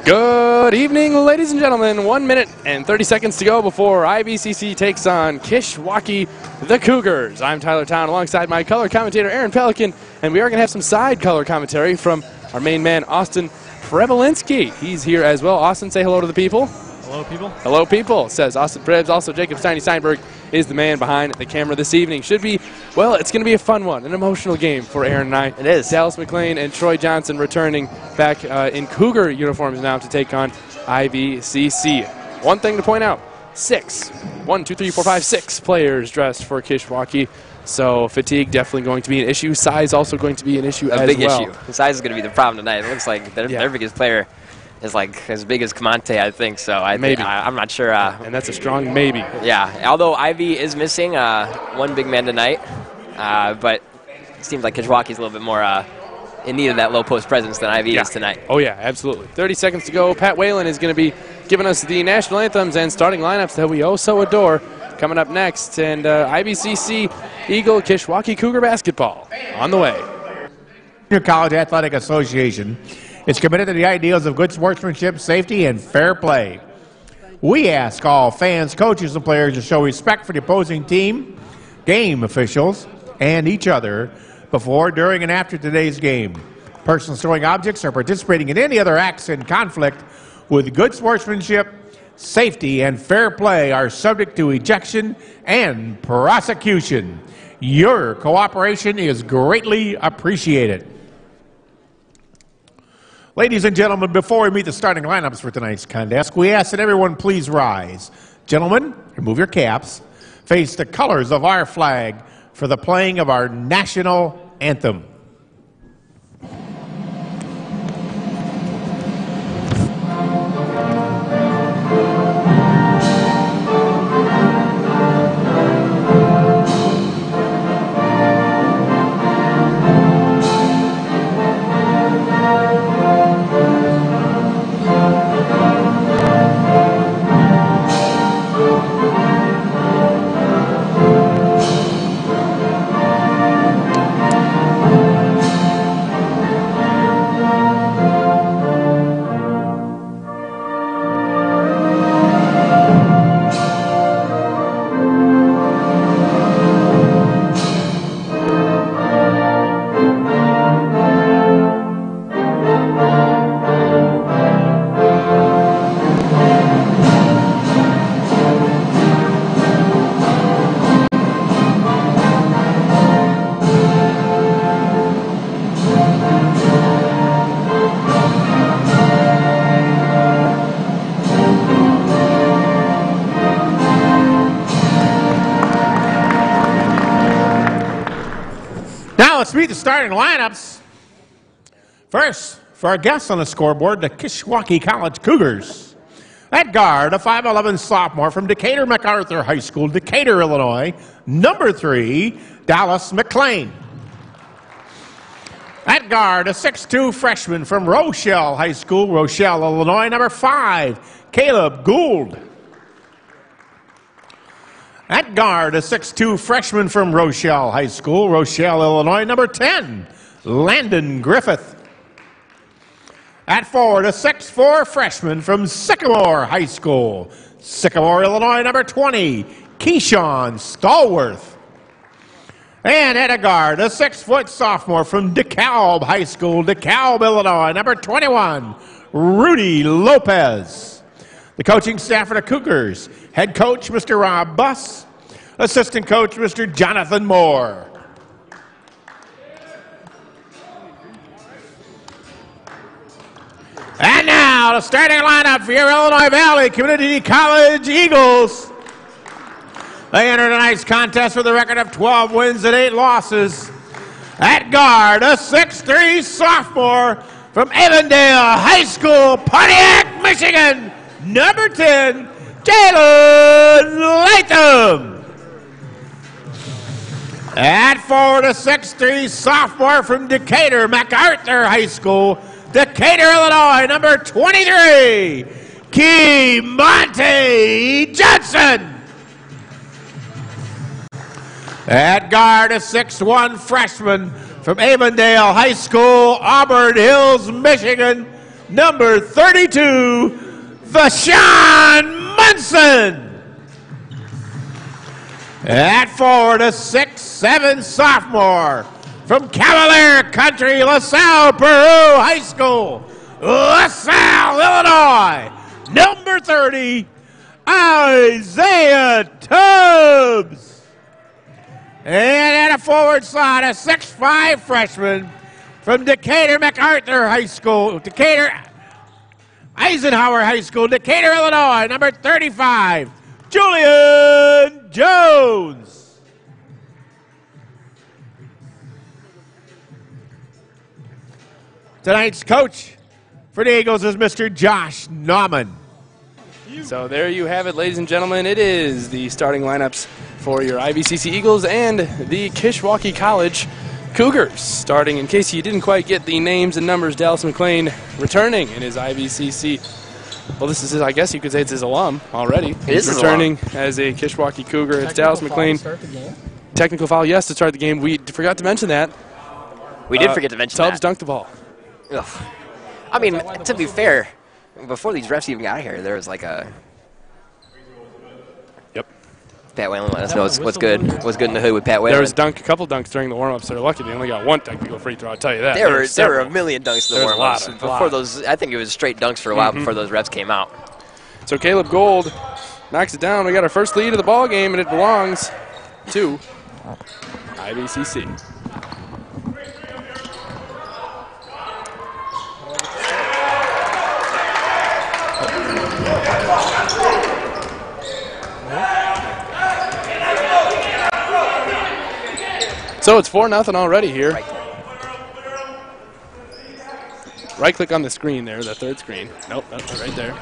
Good evening, ladies and gentlemen. 1 minute and 30 seconds to go before IVCC takes on Kishwaukee, the Cougars. I'm Tyler Town alongside my color commentator, Aaron Pelican, and we are going to have some side color commentary from our main man, Austin Prebelinski. He's here as well. Austin, say hello to the people. Hello, people. Hello, people, says Austin Prebs. Also, Jacob Steiny-Steinberg is the man behind the camera this evening. Should be, well, it's going to be a fun one, an emotional game for Aaron and I. It is. Dallas McLean and Troy Johnson returning back in Cougar uniforms now to take on IVCC. One thing to point out, 6 players dressed for Kishwaukee. So fatigue definitely going to be an issue. Size also going to be an issue as well. A big issue. The size is going to be the problem tonight. It looks like their biggest player is like as big as Camonte, I think. So I'm not sure. And that's a strong maybe. Yeah. Although Ivy is missing one big man tonight, but it seems like Kishwaukee's a little bit more in need of that low post presence than Ivy is tonight. Oh yeah, absolutely. 30 seconds to go. Pat Whalen is going to be giving us the national anthems and starting lineups that we oh so adore coming up next. And IVCC Eagle Kishwaukee Cougar basketball on the way. Junior College Athletic Association is committed to the ideals of good sportsmanship, safety, and fair play. We ask all fans, coaches, and players to show respect for the opposing team, game officials, and each other before, during, and after today's game. Persons throwing objects or participating in any other acts in conflict with good sportsmanship, safety, and fair play are subject to ejection and prosecution. Your cooperation is greatly appreciated. Ladies and gentlemen, before we meet the starting lineups for tonight's contest, we ask that everyone please rise. Gentlemen, remove your caps. Face the colors of our flag for the playing of our national anthem. Let's meet the starting lineups. First, for our guests on the scoreboard, the Kishwaukee College Cougars. At guard, a 5'11" sophomore from Decatur MacArthur High School, Decatur, Illinois, number 3, Dallas McLean. At guard, a 6'2" freshman from Rochelle High School, Rochelle, Illinois, number 5, Caleb Gould. At guard, a 6'2" freshman from Rochelle High School, Rochelle, Illinois, number 10, Landon Griffith. At forward, a 6'4" freshman from Sycamore High School, Sycamore, Illinois, number 20, Keyshawn Stallworth. And at a guard, a 6-foot sophomore from DeKalb High School, DeKalb, Illinois, number 21, Rudy Lopez. The coaching staff for the Cougars, head coach Mr. Rob Buss, assistant coach Mr. Jonathan Moore. And now the starting lineup for your Illinois Valley Community College Eagles. They enter tonight's contest with a record of 12 wins and 8 losses. At guard, a 6'3" sophomore from Avondale High School, Pontiac, Michigan, number 10, Jalen Latham. At forward, a 6'3" sophomore from Decatur MacArthur High School, Decatur, Illinois, number 23, Kemonte Johnson. At guard, a 6'1" freshman from Avondale High School, Auburn Hills, Michigan, number 32, Vashawn Munson. At forward, a 6'7" sophomore from Cavalier Country, LaSalle, Peru High School, LaSalle, Illinois, number 30, Isaiah Tubbs. And at a forward slot, a 6'5" freshman from Decatur MacArthur High School, Decatur Eisenhower High School, Decatur, Illinois, number 35, Julian Jones. Tonight's coach for the Eagles is Mr. Josh Nauman. So there you have it, ladies and gentlemen. It is the starting lineups for your IVCC Eagles and the Kishwaukee College Cougars. Starting, in case you didn't quite get the names and numbers, Dallas McLean returning in his IVCC. Well, this is, I guess you could say it's his alum already. He's returning as a Kishwaukee Cougar. It's Dallas McLean. Technical foul, yes, to start the game. We forgot to mention that. We did forget to mention Tubbs that. dunked the ball. Ugh. I mean, to be fair, before these refs even got here, there was like a... Yep. Pat Whalen let us know what's good. What's good in the hood with Pat Whalen. There was a couple dunks during the warm-ups. They're lucky they only got one technical free throw, I'll tell you that. There were a million dunks in the warm-ups. A lot. Before those, I think it was straight dunks for a while before those refs came out. So Caleb Gold knocks it down. We got our first lead of the ball game, and it belongs to IVCC. So it's 4-0 already here. Right click on the screen there, the third screen. Nope, that's right there.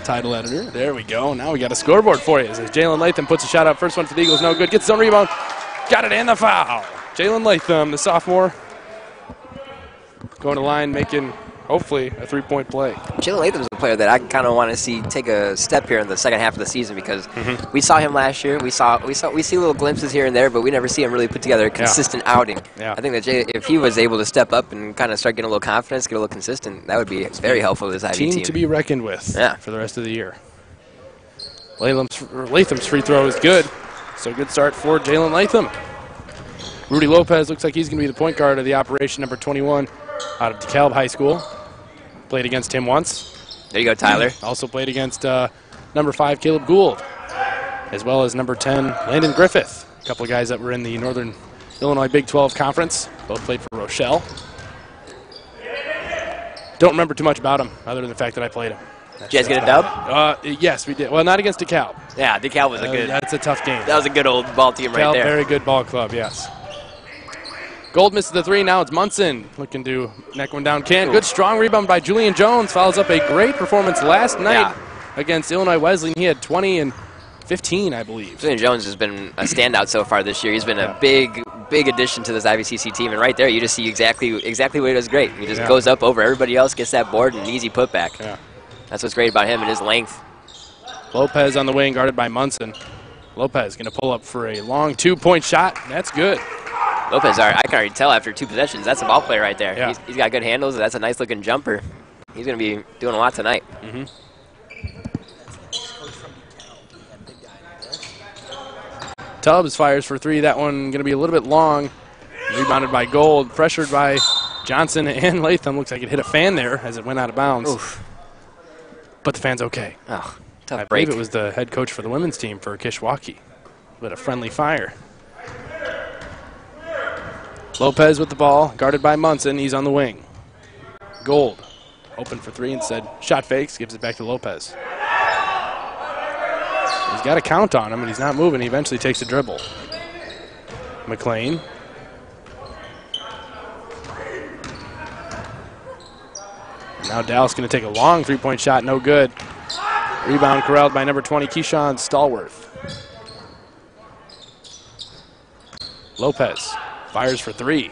Title editor. There we go. Now we got a scoreboard for you. As Jalen Latham puts a shot up. First one for the Eagles. No good. Gets his own rebound. Got it and the foul. Jalen Latham, the sophomore, going to line, making hopefully a three-point play. Jalen Latham's a player that I kind of want to see take a step here in the second half of the season because we saw him last year. We see little glimpses here and there, but we never see him really put together a consistent outing. Yeah. I think that if he was able to step up and kind of start getting a little confidence, get a little consistent, that would be very helpful to this IB team. Team to be reckoned with for the rest of the year. Latham's free throw is good. So good start for Jalen Latham. Rudy Lopez looks like he's going to be the point guard of the operation, number 21, out of DeKalb High School. Played against him once. There you go, Tyler. Also played against number 5, Caleb Gould, as well as number 10, Landon Griffith. A couple of guys that were in the Northern Illinois Big 12 Conference. Both played for Rochelle. Don't remember too much about them, other than the fact that I played them. Did you guys get a dub? Yes, we did. Well, not against DeKalb. Yeah, DeKalb was a good. That's a tough game. That was a good old ball team right there. Very good ball club, yes. Gold misses the three. Now it's Munson looking to neck one down. Good strong rebound by Julian Jones. Follows up a great performance last night against Illinois Wesleyan. He had 20 and 15, I believe. Julian Jones has been a standout so far this year. He's been a big addition to this IVCC team. And right there, you just see exactly what he does great. He just goes up over everybody else, gets that board, and an easy putback. Yeah. That's what's great about him and his length. Lopez on the wing, guarded by Munson. Lopez going to pull up for a long two-point shot. That's good. Lopez, I can already tell after two possessions, that's a ball player right there. Yeah. He's got good handles. That's a nice-looking jumper. He's going to be doing a lot tonight. Tubbs fires for three. That one going to be a little bit long. Rebounded by Gold. Pressured by Johnson and Latham. Looks like it hit a fan there as it went out of bounds. Oof. But the fan's okay. Oh, tough I break. believe it was the head coach for the women's team for Kishwaukee. With a friendly fire. Lopez with the ball, guarded by Munson. He's on the wing. Gold, open for three instead. Shot fakes, gives it back to Lopez. He's got a count on him, and he's not moving. He eventually takes a dribble. McLean. Now Dallas going to take a long three-point shot, no good. Rebound corralled by number 20, Keyshawn Stallworth. Lopez fires for three.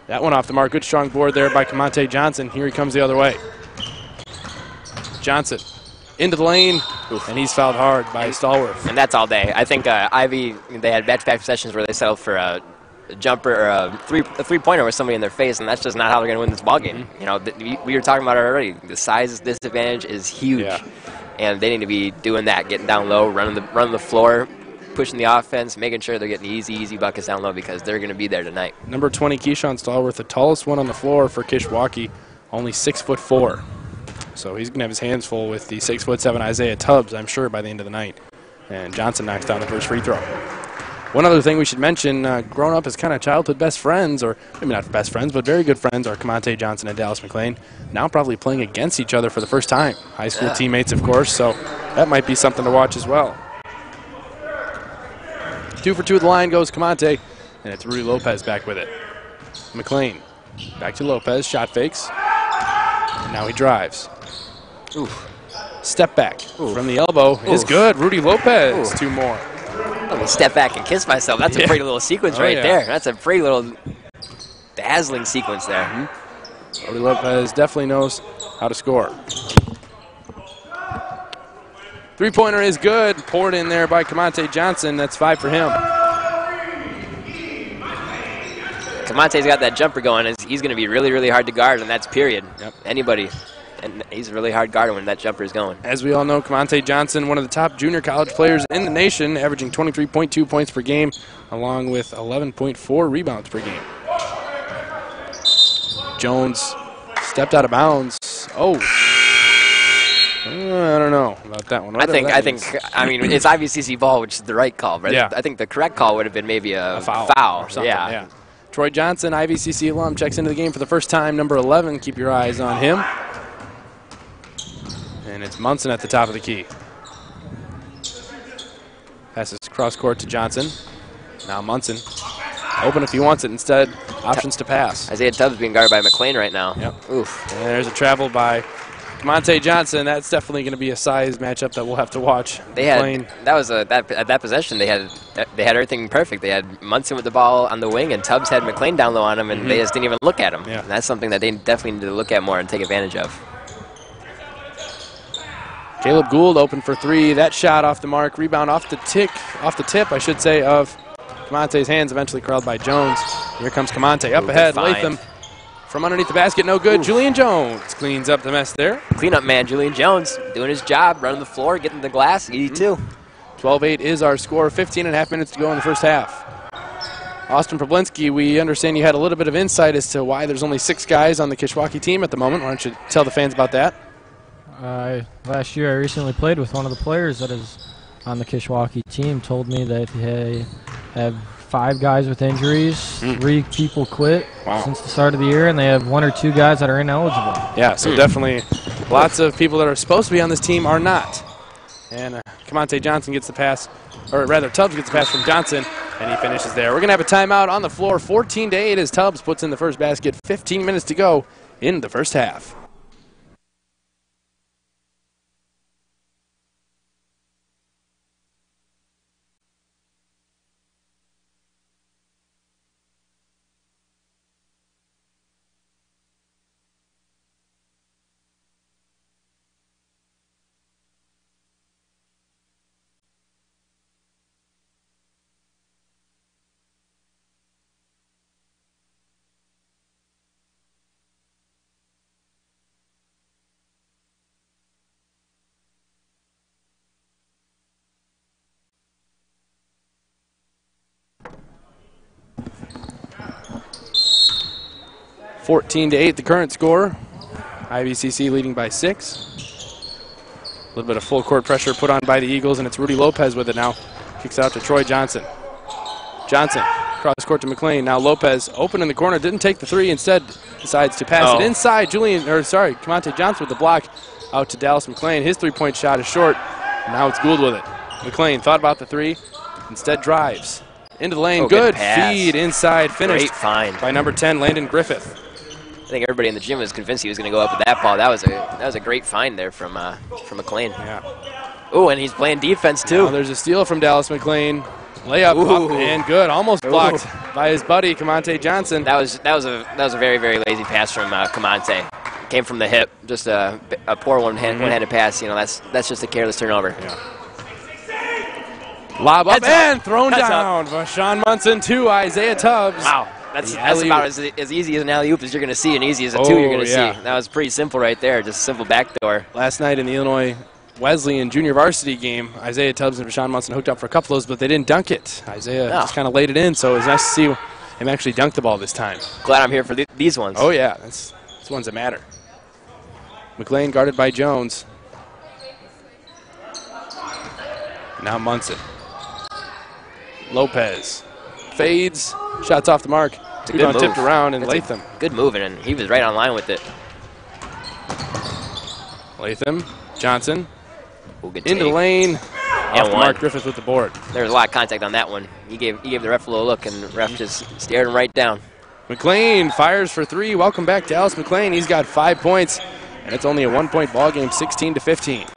That one off the mark. Good strong board there by Kamante Johnson. Here he comes the other way. Johnson into the lane, and he's fouled hard by Stallworth. And that's all day. I think Ivy, they had back-to-back possessions where they settled for jumper or a three-pointer with somebody in their face, and that's just not how they're going to win this ball game. You know, we were talking about it already. The size disadvantage is huge, and they need to be doing that, getting down low, running the floor, pushing the offense, making sure they're getting easy buckets down low because they're going to be there tonight. Number 20, Keyshawn Stallworth, the tallest one on the floor for Kishwaukee, only 6'4". So he's going to have his hands full with the 6'7" Isaiah Tubbs, I'm sure, by the end of the night. And Johnson knocks down the first free throw. One other thing we should mention, growing up as kind of childhood best friends, or maybe not best friends, but very good friends, are Kamonte Johnson and Dallas McLean, now probably playing against each other for the first time. High school teammates, of course, so that might be something to watch as well. 2 for 2 at the line goes Kamonte, and it's Rudy Lopez back with it. McLean back to Lopez, shot fakes, and now he drives. Oof. Step back from the elbow is good. Rudy Lopez, 2 more. Let me step back and kiss myself. That's a pretty little sequence there. That's a pretty little dazzling sequence there. Rudy Lopez definitely knows how to score. Three-pointer is good. Poured in there by Kamonte Johnson. That's 5 for him. Kamonte's got that jumper going. He's going to be really, really hard to guard, and that's period. Yep. Anybody. And he's a really hard guard when that jumper is going. As we all know, Kamonte Johnson, one of the top junior college players in the nation, averaging 23.2 points per game, along with 11.4 rebounds per game. Jones stepped out of bounds. Oh. I don't know about that one. I mean, it's IVCC ball, which is the right call, but I think the correct call would have been maybe a foul. Or something. Yeah. Troy Johnson, IVCC alum, checks into the game for the first time, number 11. Keep your eyes on him. And it's Munson at the top of the key. Passes cross court to Johnson. Now Munson. Open if he wants it. Instead, options to pass. Isaiah Tubbs being guarded by McLean right now. Yep. Oof. And there's a travel by Kamonte Johnson. That's definitely going to be a size matchup that we'll have to watch. They had at that possession. They had everything perfect. They had Munson with the ball on the wing, and Tubbs had McLean down low on him, and they just didn't even look at him. Yeah. And that's something that they definitely need to look at more and take advantage of. Caleb Gould open for 3. That shot off the mark. Rebound off the tip, I should say, of Kamonte's hands. Eventually curled by Jones. Here comes Kamonte up ahead. Latham from underneath the basket. No good. Oof. Julian Jones cleans up the mess there. Cleanup man, Julian Jones, doing his job, running the floor, getting the glass. Easy too. 12-8 is our score. 15.5 minutes to go in the first half. Austin Problinski, we understand you had a little bit of insight as to why there's only 6 guys on the Kishwaukee team at the moment. Why don't you tell the fans about that? Last year I recently played with one of the players that is on the Kishwaukee team. Told me that they have 5 guys with injuries, 3 people quit since the start of the year, and they have 1 or 2 guys that are ineligible. Yeah, so definitely lots of people that are supposed to be on this team are not. And Kamonte Johnson gets the pass, or rather Tubbs gets the pass from Johnson, and he finishes there. We're going to have a timeout on the floor. 14-8 as Tubbs puts in the first basket. 15 minutes to go in the first half. (14-8) the current score. IVCC leading by 6. A little bit of full court pressure put on by the Eagles, and it's Rudy Lopez with it now. Kicks out to Troy Johnson. Johnson cross court to McLean. Now Lopez open in the corner, didn't take the 3, instead decides to pass it inside. Kamonte Johnson with the block out to Dallas McLean. His 3-point shot is short. Now it's Gould with it. McLean thought about the 3, instead drives into the lane. Good feed inside, finished Great find by number 10, Landon Griffith. I think everybody in the gym was convinced he was going to go up with that ball. That was a great find there from McLean. Yeah. Oh, and he's playing defense too. Now there's a steal from Dallas McLean. Layup up and good, almost blocked by his buddy Kamonte Johnson. That was a very, very lazy pass from Kamonte. Came from the hip, just a poor one-handed pass. You know, that's just a careless turnover. Yeah. Lob up Heads and up. thrown Heads down. Vashawn Munson to Isaiah Tubbs. Wow. That's about as easy as an alley-oop as you're going to see and easy as a two you're going to see. That was pretty simple right there, just a simple backdoor. Last night in the Illinois Wesleyan junior varsity game, Isaiah Tubbs and Vashawn Munson hooked up for a couple of those, but they didn't dunk it. Isaiah just kind of laid it in, so it was nice to see him actually dunk the ball this time. Glad I'm here for these ones. Oh, yeah. That's ones that matter. McLean guarded by Jones. Now Munson. Lopez fades. Shots off the mark. It's a good move. Tipped around, and Latham. Good move, and he was right on line with it. Latham, Johnson, Good into the lane. And off the mark, Griffith with the board. There was a lot of contact on that one. He gave the ref a little look, and the ref just stared him right down. McLean fires for three. Welcome back, Dallas McLean. He's got 5 points, and it's only a 1-point ball game, 16-15.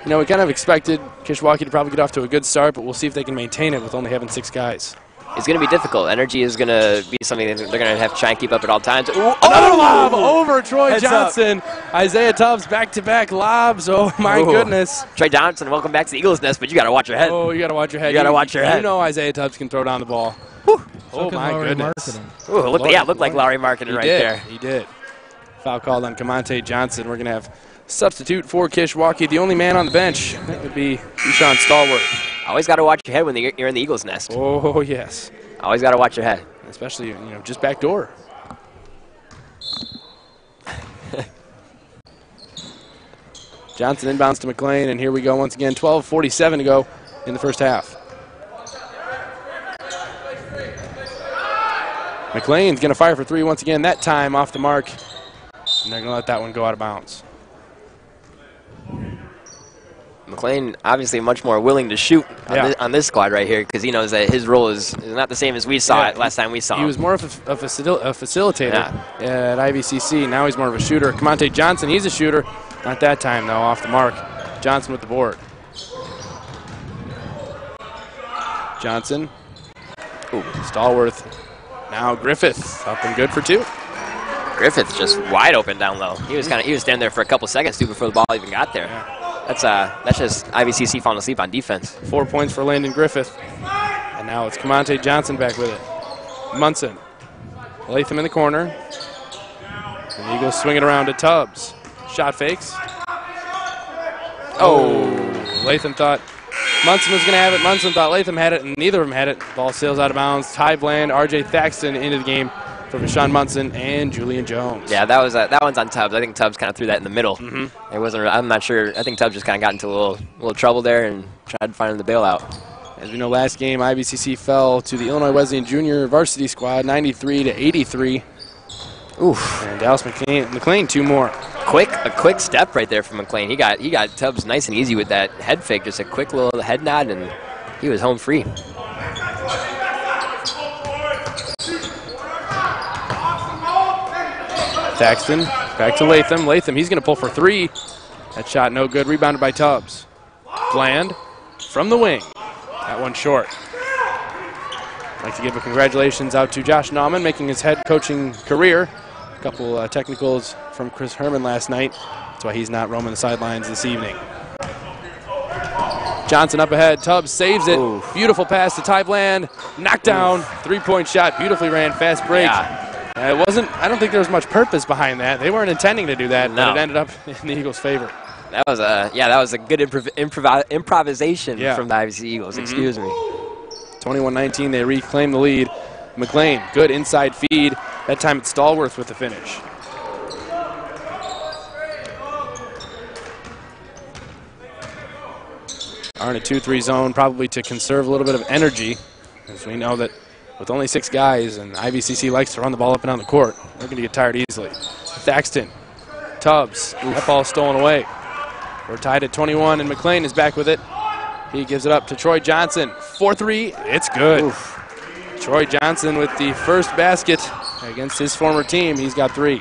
You know, we kind of expected Kishwaukee to probably get off to a good start, but we'll see if they can maintain it with only having 6 guys. It's going to be difficult. Energy is going to be something that they're going to have to try and keep up at all times. Ooh, another lob over Troy Johnson. Isaiah Tubbs back-to-back lobs. Oh, my goodness. Troy Johnson, welcome back to the Eagles' Nest, but you got to watch your head. Oh, you got to watch your head. You got to watch your head. You know Isaiah Tubbs can throw down the ball. Oh, my goodness. Ooh, looked like Lowry marketing right there. He did. Foul called on Kamante Johnson. We're going to have substitute for Kishwaukee. The only man on the bench, that would be Deshaun Stallworth. Always got to watch your head when you're in the Eagles' Nest. Oh, yes. Always got to watch your head. Especially, just back door. Johnson inbounds to McLean, and here we go once again. 12:47 to go in the first half. McLean's going to fire for three once again, that time off the mark. And they're going to let that one go out of bounds. McLean obviously much more willing to shoot on this squad right here because he knows that his role is not the same as we saw it last time we saw him. He was more of a facilitator at IVCC. Now he's more of a shooter. Kamante Johnson, he's a shooter. Not that time, though, off the mark. Johnson with the board. Johnson. Ooh, Stallworth. Now Griffith up and good for two. Griffith just wide open down low. He was standing there for a couple seconds too before the ball even got there. Yeah. That's just IVCC falling asleep on defense. 4 points for Landon Griffith. And now it's Kamante Johnson back with it. Munson. Latham in the corner. And the Eagles swing it around to Tubbs. Shot fakes. Oh. Latham thought Munson was going to have it. Munson thought Latham had it, and neither of them had it. Ball sails out of bounds. Ty Bland, R.J. Thaxton into the game for Vashawn Munson and Julian Jones. Yeah, that one's on Tubbs. I think Tubbs kind of threw that in the middle. It wasn't. I'm not sure. I think Tubbs just kind of got into a little trouble there and tried to find the bailout. As we know, last game IVCC fell to the Illinois Wesleyan Junior Varsity squad, 93-83. Oof. And Dallas McLean, two more. A quick step right there from McLean. He got Tubbs nice and easy with that head fake. Just a quick little head nod, and he was home free. Thaxton back to Latham. Latham, he's going to pull for three. That shot no good. Rebounded by Tubbs. Bland from the wing. That one short. I'd like to give a congratulations out to Josh Nauman, making his head coaching career. A couple technicals from Chris Herman last night. That's why he's not roaming the sidelines this evening. Johnson up ahead. Tubbs saves it. Oof. Beautiful pass to Ty Bland. Knockdown. Three-point shot. Beautifully ran. Fast break. Yeah. It wasn't. I don't think there was much purpose behind that. They weren't intending to do that, but it ended up in the Eagles' favor. That was a good improvisation from the IVC Eagles. Excuse me. 21-19. They reclaim the lead. McLean, good inside feed. That time it's Stallworth with the finish. Are in a 2-3 zone, probably to conserve a little bit of energy, as we know that with only 6 guys, and IVCC likes to run the ball up and down the court, they're going to get tired easily. Thaxton, Tubbs, that ball stolen away. We're tied at 21, and McLean is back with it. He gives it up to Troy Johnson. 4-3, it's good. Oof. Troy Johnson with the first basket against his former team. He's got 3.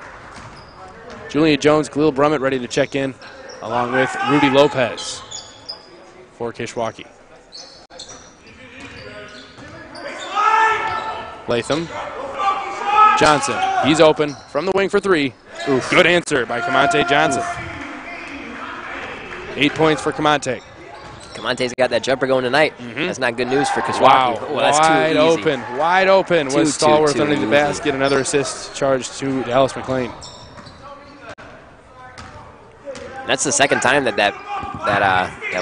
Julian Jones, Khalil Brummett ready to check in, along with Rudy Lopez for Kishwaukee. Latham. Johnson. He's open from the wing for 3. Oof. Good answer by Kamante Johnson. Oof. 8 points for Kamante. Kamonte's got that jumper going tonight. That's not good news for Kishwaukee. Wow, Oh, that's wide too easy. wide open was Stallworth too underneath the easy. basket. Another assist charged to Dallas McLean. That's the second time that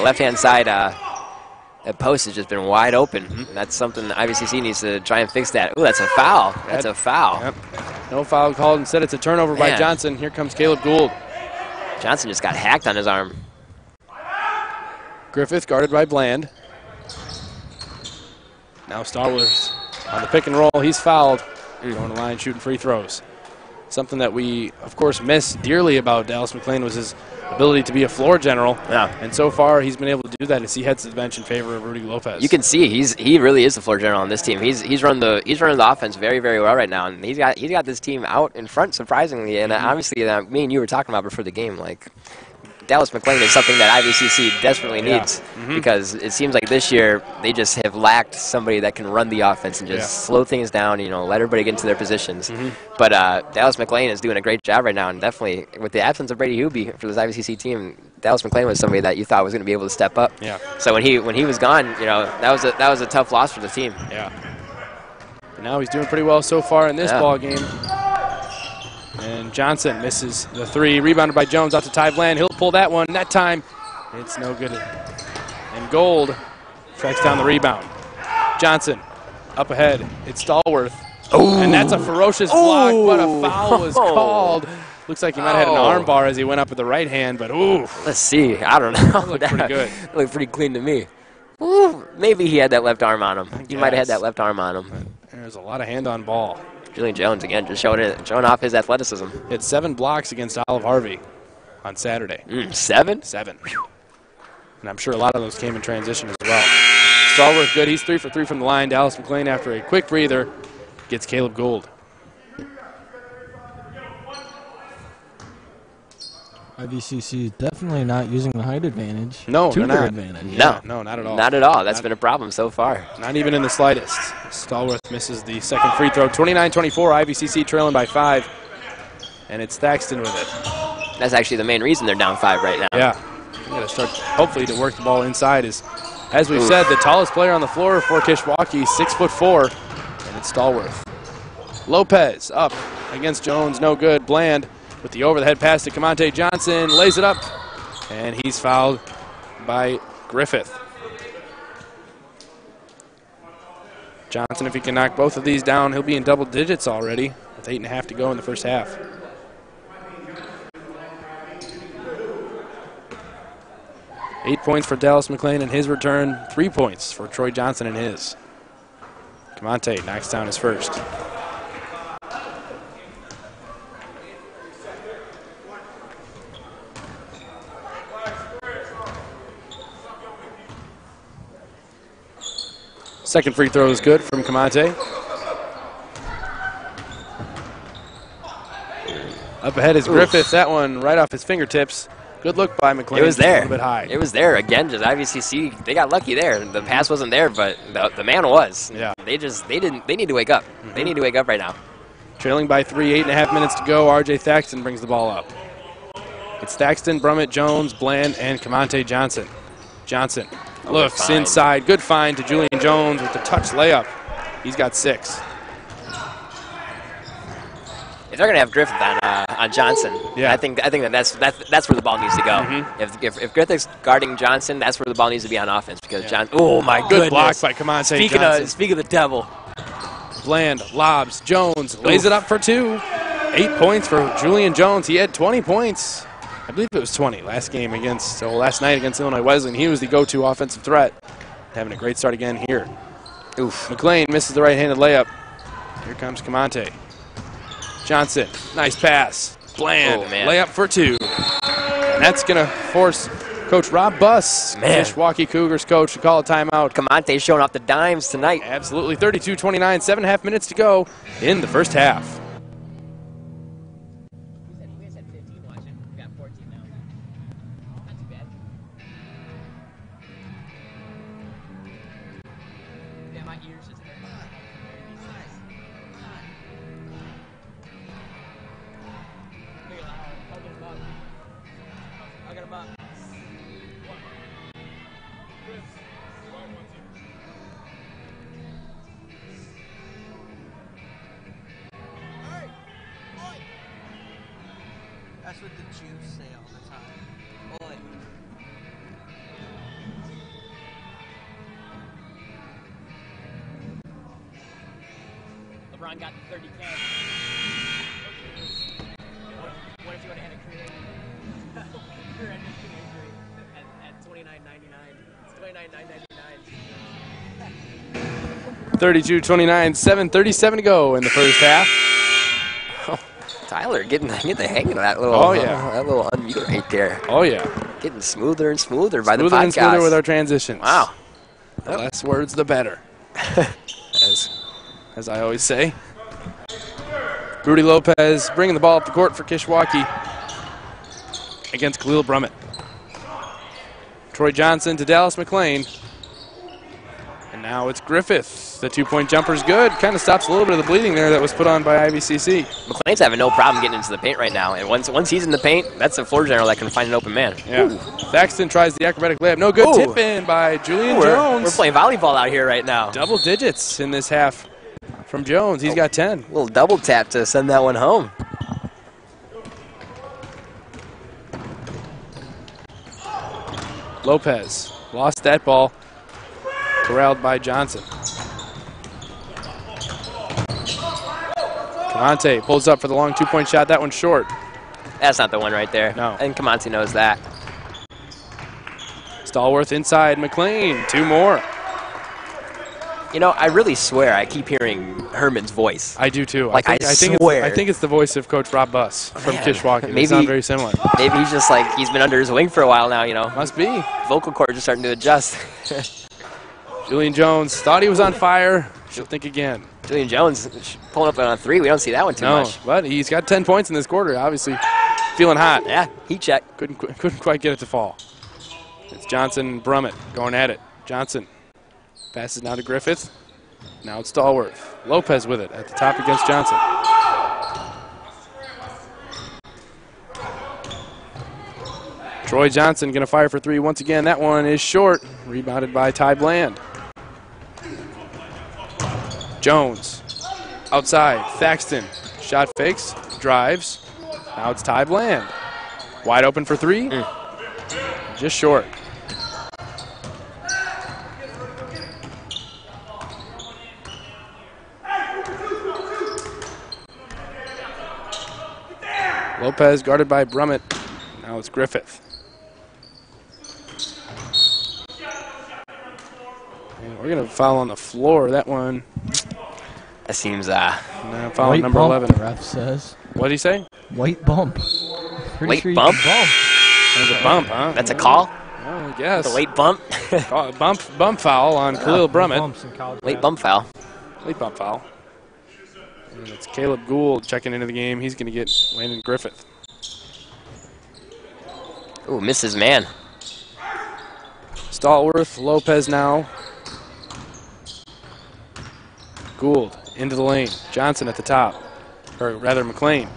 left-hand side that post has just been wide open. That's something that IVCC needs to try and fix that. Ooh, that's a foul. That's a foul. Yep. No foul called. Instead, it's a turnover by Johnson. Here comes Caleb Gould. Johnson just got hacked on his arm. Griffith guarded by Bland. Now Stallworth on the pick and roll. He's fouled. Going to the line, shooting free throws. Something that we, of course, miss dearly about Dallas McLean was his ability to be a floor general. Yeah. And so far, he's been able to do that as he heads to the bench in favor of Rudy Lopez. You can see he really is the floor general on this team. He's running the offense very, very well right now, and he's got this team out in front surprisingly. And obviously, me and you were talking about before the game, like, Dallas McLean is something that IVCC desperately needs because it seems like this year they just have lacked somebody that can run the offense and just slow things down, let everybody get into their positions. But Dallas McLean is doing a great job right now, and definitely with the absence of Brady Hubie for this IVCC team, Dallas McLean was somebody that you thought was going to be able to step up. Yeah. So when he was gone, that was a tough loss for the team. Yeah. But now he's doing pretty well so far in this ball game. And Johnson misses the three. Rebounded by Jones out to Ty Bland. He'll pull that one. That time, it's no good. And Gold tracks down the rebound. Johnson up ahead. It's Stallworth. Ooh. And that's a ferocious block, but a foul was called. Looks like he might have had an arm bar as he went up with the right hand, but ooh. Let's see. I don't know. That looked pretty good. It looked pretty clean to me. Ooh, maybe he had that left arm on him. He might have had that left arm on him. There's a lot of hand on ball. Julian Jones, again, just showing off his athleticism. He had 7 blocks against Olive Harvey on Saturday. 7? 7. And I'm sure a lot of those came in transition as well. Stallworth good. He's 3 for 3 from the line. Dallas McLean, after a quick breather, gets Caleb Gould. IVCC definitely not using the height advantage. No, to they're their not. advantage. No, not at all. Not at all. That's been a problem so far. Not even in the slightest. Stallworth misses the second free throw. 29-24, IVCC trailing by 5. And it's Thaxton with it. That's actually the main reason they're down 5 right now. Yeah. You got to start, hopefully, to work the ball inside. As we've said, the tallest player on the floor for Kishwaukee, 6'4", and it's Stallworth. Lopez up against Jones, no good. Bland with the over-the-head pass to Kamonte Johnson, lays it up, and he's fouled by Griffith. Johnson, if he can knock both of these down, he'll be in double digits already with 8.5 to go in the first half. Eight points for Dallas McLean in his return, 3 points for Troy Johnson in his. Kamonte knocks down his first. Second free throw is good from Kamonte. Up ahead is Griffith. That one right off his fingertips. Good look by McLean. It was there. A little bit high. It was there. Again, just IVCC, they got lucky there. The pass wasn't there, but the man was. Yeah. They need to wake up. They need to wake up right now. Trailing by 3, 8.5 minutes to go. RJ Thaxton brings the ball up. It's Thaxton, Brummett, Jones, Bland, and Kamonte Johnson. Johnson looks inside. Good find to Julian Jones with the touch layup. He's got 6. If they're gonna have Griffith on Johnson, I think that's where the ball needs to go. If Griffith's guarding Johnson, that's where the ball needs to be on offense because Johnson. Oh my goodness! Good block by Kamonte Johnson. Speak of the devil. Bland lobs. Jones lays it up for 2. 8 points for Julian Jones. He had 20 points. I believe it was 20 last night against Illinois Wesleyan. He was the go-to offensive threat. Having a great start again here. McLean misses the right-handed layup. Here comes Kamonte. Johnson, nice pass. Bland, layup for 2. And that's going to force Coach Rob Buss, Kishwaukee Cougars coach, to call a timeout. Kamonte showing off the dimes tonight. Absolutely, 32-29, 7.5 minutes to go in the first half. That's what the Jews say all the time. Oi. LeBron got 30 cash. What if you would have had a career injury at $29.99? It's $29.99. 32-29, 7:37 to go in the first half. Tyler getting the hang of that little, that little unmute right there. Oh yeah, getting smoother and smoother by the podcast. Smoother and smoother with our transitions. Wow, the less words, the better. as I always say. Rudy Lopez bringing the ball up the court for Kishwaukee against Khalil Brummett. Troy Johnson to Dallas McLean. And now it's Griffith. The two-point jumper's good. Kind of stops a little bit of the bleeding there that was put on by IVCC. McLean's having no problem getting into the paint right now. And once he's in the paint, that's a floor general that can find an open man. Yeah. Thaxton tries the acrobatic layup. No good. Tip in by Julian Jones. We're playing volleyball out here right now. Double digits in this half from Jones. He's got 10. A little double tap to send that one home. Lopez lost that ball. Corralled by Johnson. Camonte pulls up for the long two-point shot. That one's short. That's not the one right there. No. And Camonte knows that. Stallworth inside. McLean. Two more. You know, I really swear I keep hearing Herman's voice. I do too. Like, I swear. I think it's the voice of Coach Rob Buss from Kishwaukee. Maybe, they sound very similar. Maybe he's just like, he's been under his wing for a while now, you know. Must be. Vocal cords are starting to adjust. Julian Jones thought he was on fire. She'll think again. Julian Jones pulling up on 3. We don't see that one too much. But he's got 10 points in this quarter. Obviously feeling hot. Yeah, heat check. Couldn't quite get it to fall. It's Johnson and Brummett going at it. Johnson passes now to Griffith. Now it's Stallworth. Lopez with it at the top against Johnson. Troy Johnson going to fire for 3 once again. That one is short. Rebounded by Ty Bland. Jones outside. Thaxton. Shot fakes. Drives. Now it's Ty Bland. Wide open for 3. Just short. Lopez guarded by Brummett. Now it's Griffith. And we're going to foul on the floor. That one. That seems, foul White number bump, 11. the ref says. What did he say? White bump. Late bump? There's a bump, huh? That's a call? Well, I guess. The late bump? bump foul on Khalil Brummett. Late bump foul. Late bump foul. And it's Caleb Gould checking into the game. He's going to get Landon Griffith. Ooh, misses man. Stallworth, Lopez now. Gould into the lane. Johnson at the top. Or rather, McLean.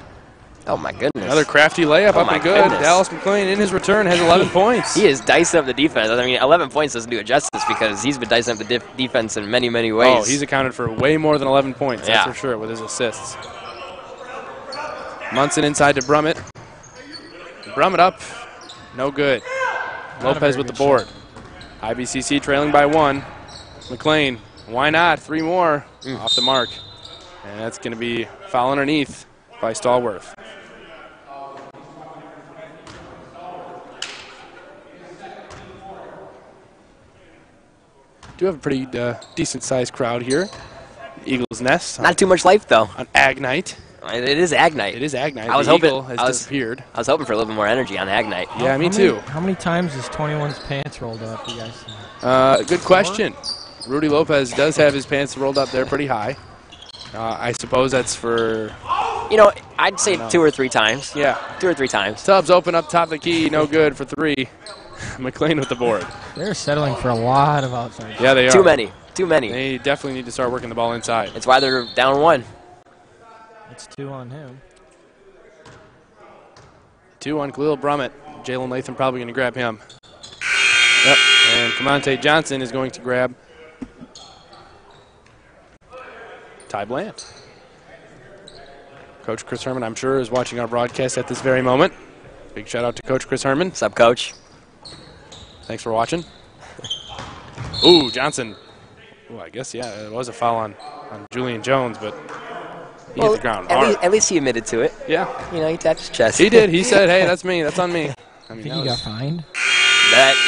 Oh, my goodness. Another crafty layup up and good. Goodness. Dallas McLean in his return has 11 points. He is dicing up the defense. I mean, 11 points doesn't do it justice because he's been dicing up the defense in many, many ways. Oh, he's accounted for way more than 11 points, yeah. That's for sure, with his assists. Munson inside to Brummett. Brummett up. No good. Lopez with the board. IVCC trailing by 1. McLean, why not? 3 more off the mark. And that's going to be foul underneath by Stallworth. Do have a pretty decent-sized crowd here. Eagles Nest. Not too much life, though. On Ag Night. It is Ag Night. It is Ag Night. I was the hoping Eagle has disappeared. I was hoping for a little bit more energy on Ag Night. Yeah, me too. How many times has 21's pants rolled up, you guys think? Good question. Rudy Lopez does have his pants rolled up there pretty high. I suppose that's for... You know, I'd say 2 or 3 times. Yeah. 2 or 3 times. Tubbs open up top of the key. No good for 3. McLean with the board. They're settling for a lot of outside. Yeah, they are. Too many. Too many. They definitely need to start working the ball inside. It's why they're down 1. It's 2 on him. 2 on Khalil Brummett. Jalen Latham probably going to grab him. Yep. And Camonte Johnson is going to grab Ty Bland. Coach Chris Herman, I'm sure, is watching our broadcast at this very moment. Big shout out to Coach Chris Herman. What's up, Coach? Thanks for watching. Ooh, Johnson. Ooh, I guess, yeah, it was a foul on Julian Jones, but he hit the ground hard. At least he admitted to it. Yeah. You know, he tapped his chest. He did. He said, hey, that's me. That's on me. I mean, Think he got fined?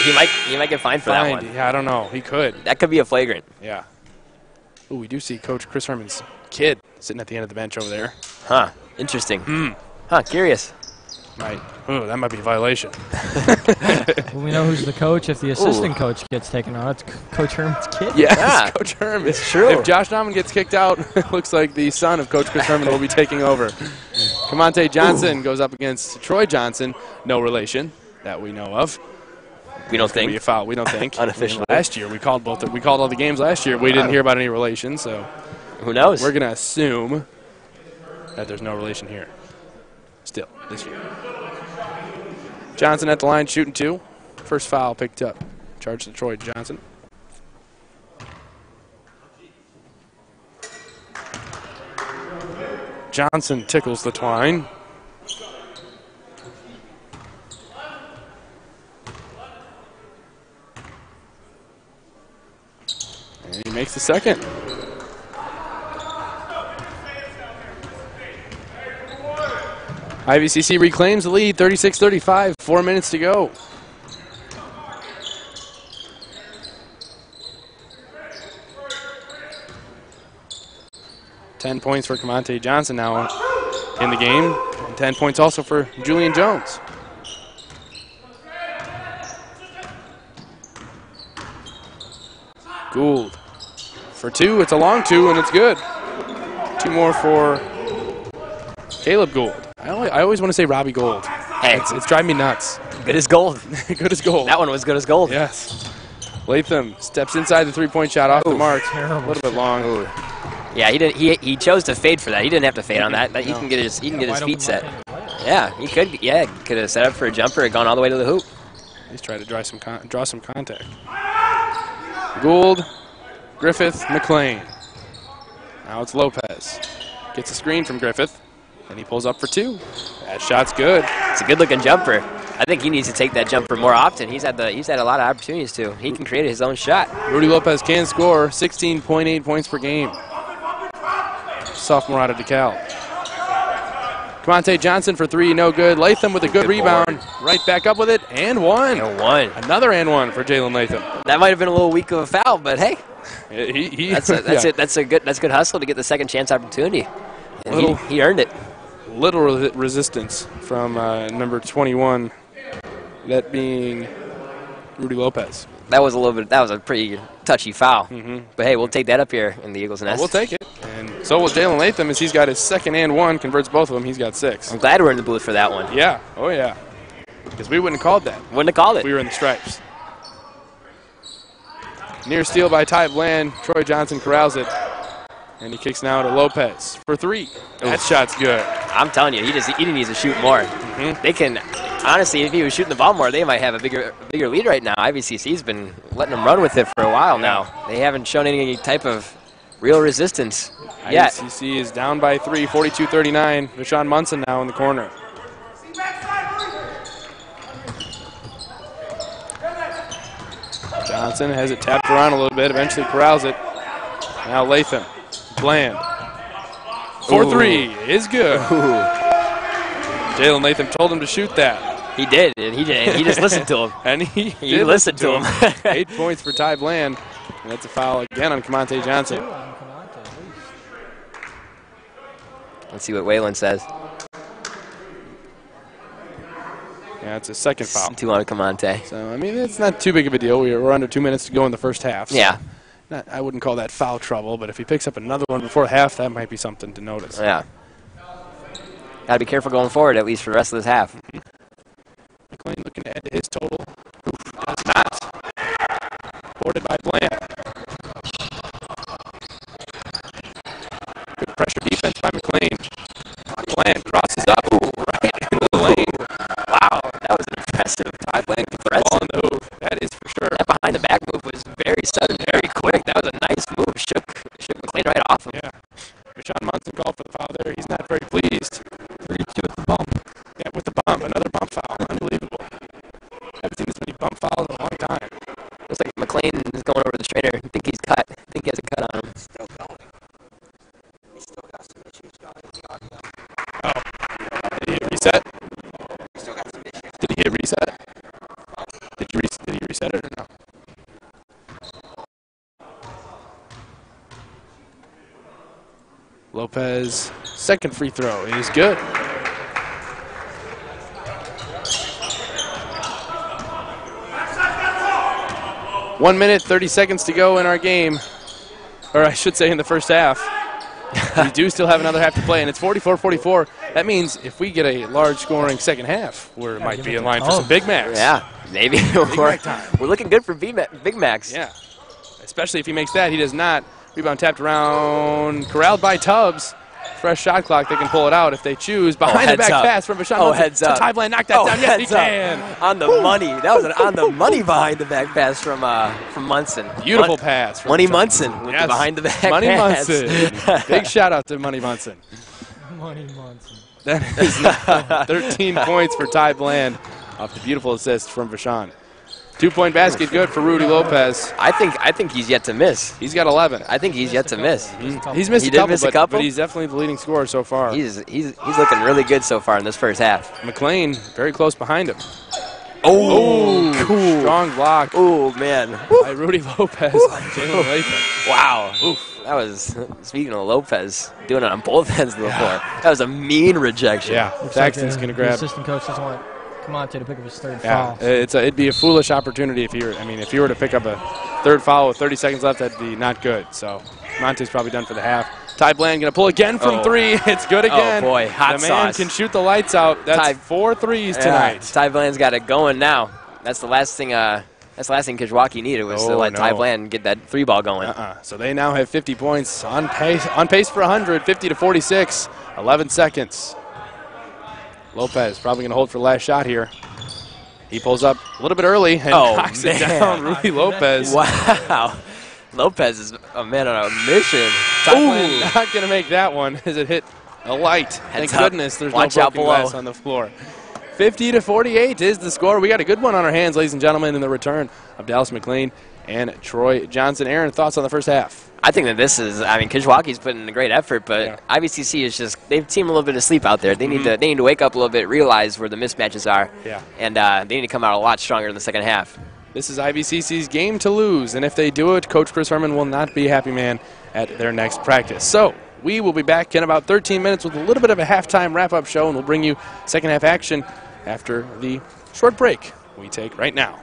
He might get fined for that one. Yeah, I don't know. He could. That could be a flagrant. Yeah. Ooh, we do see Coach Chris Herman's kid sitting at the end of the bench over there. Huh. Interesting. Huh. Curious. Ooh, that might be a violation. Well, we know who's the coach if the assistant coach gets taken out. It's Coach Herman's kid. Yes, Yeah. Coach Herman. It's true. If Josh Nauman gets kicked out, it looks like the son of Coach Chris Herman will be taking over. Camonte Johnson goes up against Troy Johnson. No relation that we know of. We don't It's gonna think. be a foul. We don't think. Unofficially. Last year, we called all the games last year. We didn't hear about any relation, so Who knows? we're going to assume that there's no relation here. Still, this year. Johnson at the line shooting 2. First foul picked up. Charge to Troy Johnson. Johnson tickles the twine. And he makes the second. IVCC reclaims the lead, 36-35, 4 minutes to go. $10 points for Camonte Johnson now in the game, and 10 points also for Julian Jones. Gould for 2. It's a long 2, and it's good. 2 more for Caleb Gould. I always want to say Robbie Gould. Hey, It's driving me nuts. good as gold. Good as gold. That one was good as gold. Yes. Latham steps inside the three-point shot off the mark. A little bit long. Yeah, he did. He chose to fade for that. He didn't have to fade on that. He can get his feet set. Yeah, he could. Yeah, could have set up for a jumper and gone all the way to the hoop. He's trying to draw some contact. Gould, Griffith, McLean. Now it's Lopez. Gets a screen from Griffith, and he pulls up for 2. That shot's good. It's a good-looking jumper. I think he needs to take that jumper more often. He's had a lot of opportunities to. He can create his own shot. Rudy Lopez can score 16.8 points per game. Sophomore out of DeKalb. Camonte Johnson for 3, no good. Latham with a good rebound. Right back up with it, and one. And one. Another and one for Jalen Latham. That might have been a little weak of a foul, but hey, that's yeah. it. That's good hustle to get the second chance opportunity. And he earned it. Little resistance from number 21, that being Rudy Lopez. That was a pretty touchy foul. But hey, we'll take that up here in the Eagles' nest. We'll take it. And so will Jalen Latham, as he's got his second and one, converts both of them. He's got 6. I'm glad we're in the booth for that one. Yeah. Oh, yeah. Because we wouldn't have called that. Wouldn't have called it. We were in the stripes. Near steal by Ty Bland. Troy Johnson corrals it. And he kicks now to Lopez for 3. That shot's good. I'm telling you, he needs to shoot more. They can, honestly, if he was shooting the ball more, they might have a bigger lead right now. IVCC's been letting them run with it for a while now. They haven't shown any type of real resistance yet. IVCC is down by 3, 42-39. Rashawn Munson now in the corner. Johnson has it tapped around a little bit, eventually corrals it. Now Latham. Bland. 4-3 is good. Jalen Latham told him to shoot that. He did, and he just listened to him. And he He listened to him. 8 points for Ty Bland. And that's a foul again on Camonte Johnson. Let's see what Waylon says. Yeah, it's a second foul. 2 on Camonte. So, I mean, it's not too big of a deal. We're under 2 minutes to go in the first half. So Yeah. I wouldn't call that foul trouble, but if he picks up another one before half, that might be something to notice. Yeah. Got to be careful going forward, at least for the rest of this half. McLean looking to add to his total. Oof, does not. Boarded by Bland. Good pressure defense by McLean. Bland crosses up. Ooh, right into the lane. Wow, that was an impressive Ty Bland Ball in the hoop. That is for sure. That behind the back move was very sudden, very quick. That was a nice move. Shook McLean right off him. Yeah. Rashawn Munson called for the foul there. He's not very pleased. it reset? Did he reset it or no? Lopez, second free throw is good. One minute, 30 seconds to go in our game. Or I should say in the first half. We do still have another half to play, and it's 44-44. That means if we get a large scoring second half, we might be in line for some Big Macs. Yeah, maybe. We're looking good for Big Macs. Yeah, especially if he makes that. He does not. Rebound tapped around, corralled by Tubbs. Fresh shot clock, they can pull it out if they choose. Behind the back pass from Bashan. Oh, heads up. Ty Bland knocked that down. Yes, he can. On the money. That was an on the money behind the back pass from Munson. Beautiful pass. Money Munson with the behind the back Money pass. Munson. Big shout out to Money Munson. Money Munson. That is now 13 points for Ty Bland off the beautiful assist from Bashan. 2-point basket good for Rudy Lopez. I think he's yet to miss. He's got 11. I think he's yet to miss. He's missed He a did couple, miss a couple? but he's definitely the leading scorer so far. He's looking really good so far in this first half. McLean very close behind him. Oh, cool. Strong block Oh, man. by Rudy Lopez on Jalen Latham. Wow. Oof. That was, speaking of Lopez, doing it on both ends of the floor. That was a mean rejection. Yeah, Saxton's going to The grab. assistant coach doesn't want Camonte to pick up his third Yeah, foul. it'd be a foolish opportunity if you were to pick up a third foul with 30 seconds left, that'd be not good. So Monte's probably done for the half. Ty Bland going to pull again from three. It's good again. Oh, boy, hot The man sauce. can shoot the lights out. That's 4 threes tonight. Ty Bland's got it going now. That's the last thing. That's the last thing Kishwaukee needed was to let Ty Bland get that three ball going. So they now have 50 points on pace for 100, 50-46, 11 seconds. Lopez probably going to hold for the last shot here. He pulls up a little bit early and knocks it down. Rudy Lopez. Wow. Lopez is a man on a mission. Ty Bland not going to make that one as it hit a light. Thank goodness there's no broken glass on the floor. 50-48 is the score. We got a good one on our hands, ladies and gentlemen, in the return of Dallas McLean and Troy Johnson. Aaron, thoughts on the first half? I think that this is, Kishwaukee's putting in a great effort, but IVCC is just, they've seen a little bit of sleep out there. They need to wake up a little bit, realize where the mismatches are, and they need to come out a lot stronger in the second half. This is IVCC's game to lose, and if they do it, Coach Chris Herman will not be a happy man at their next practice. So we will be back in about 13 minutes with a little bit of a halftime wrap-up show, and we'll bring you second half action after the short break we take right now.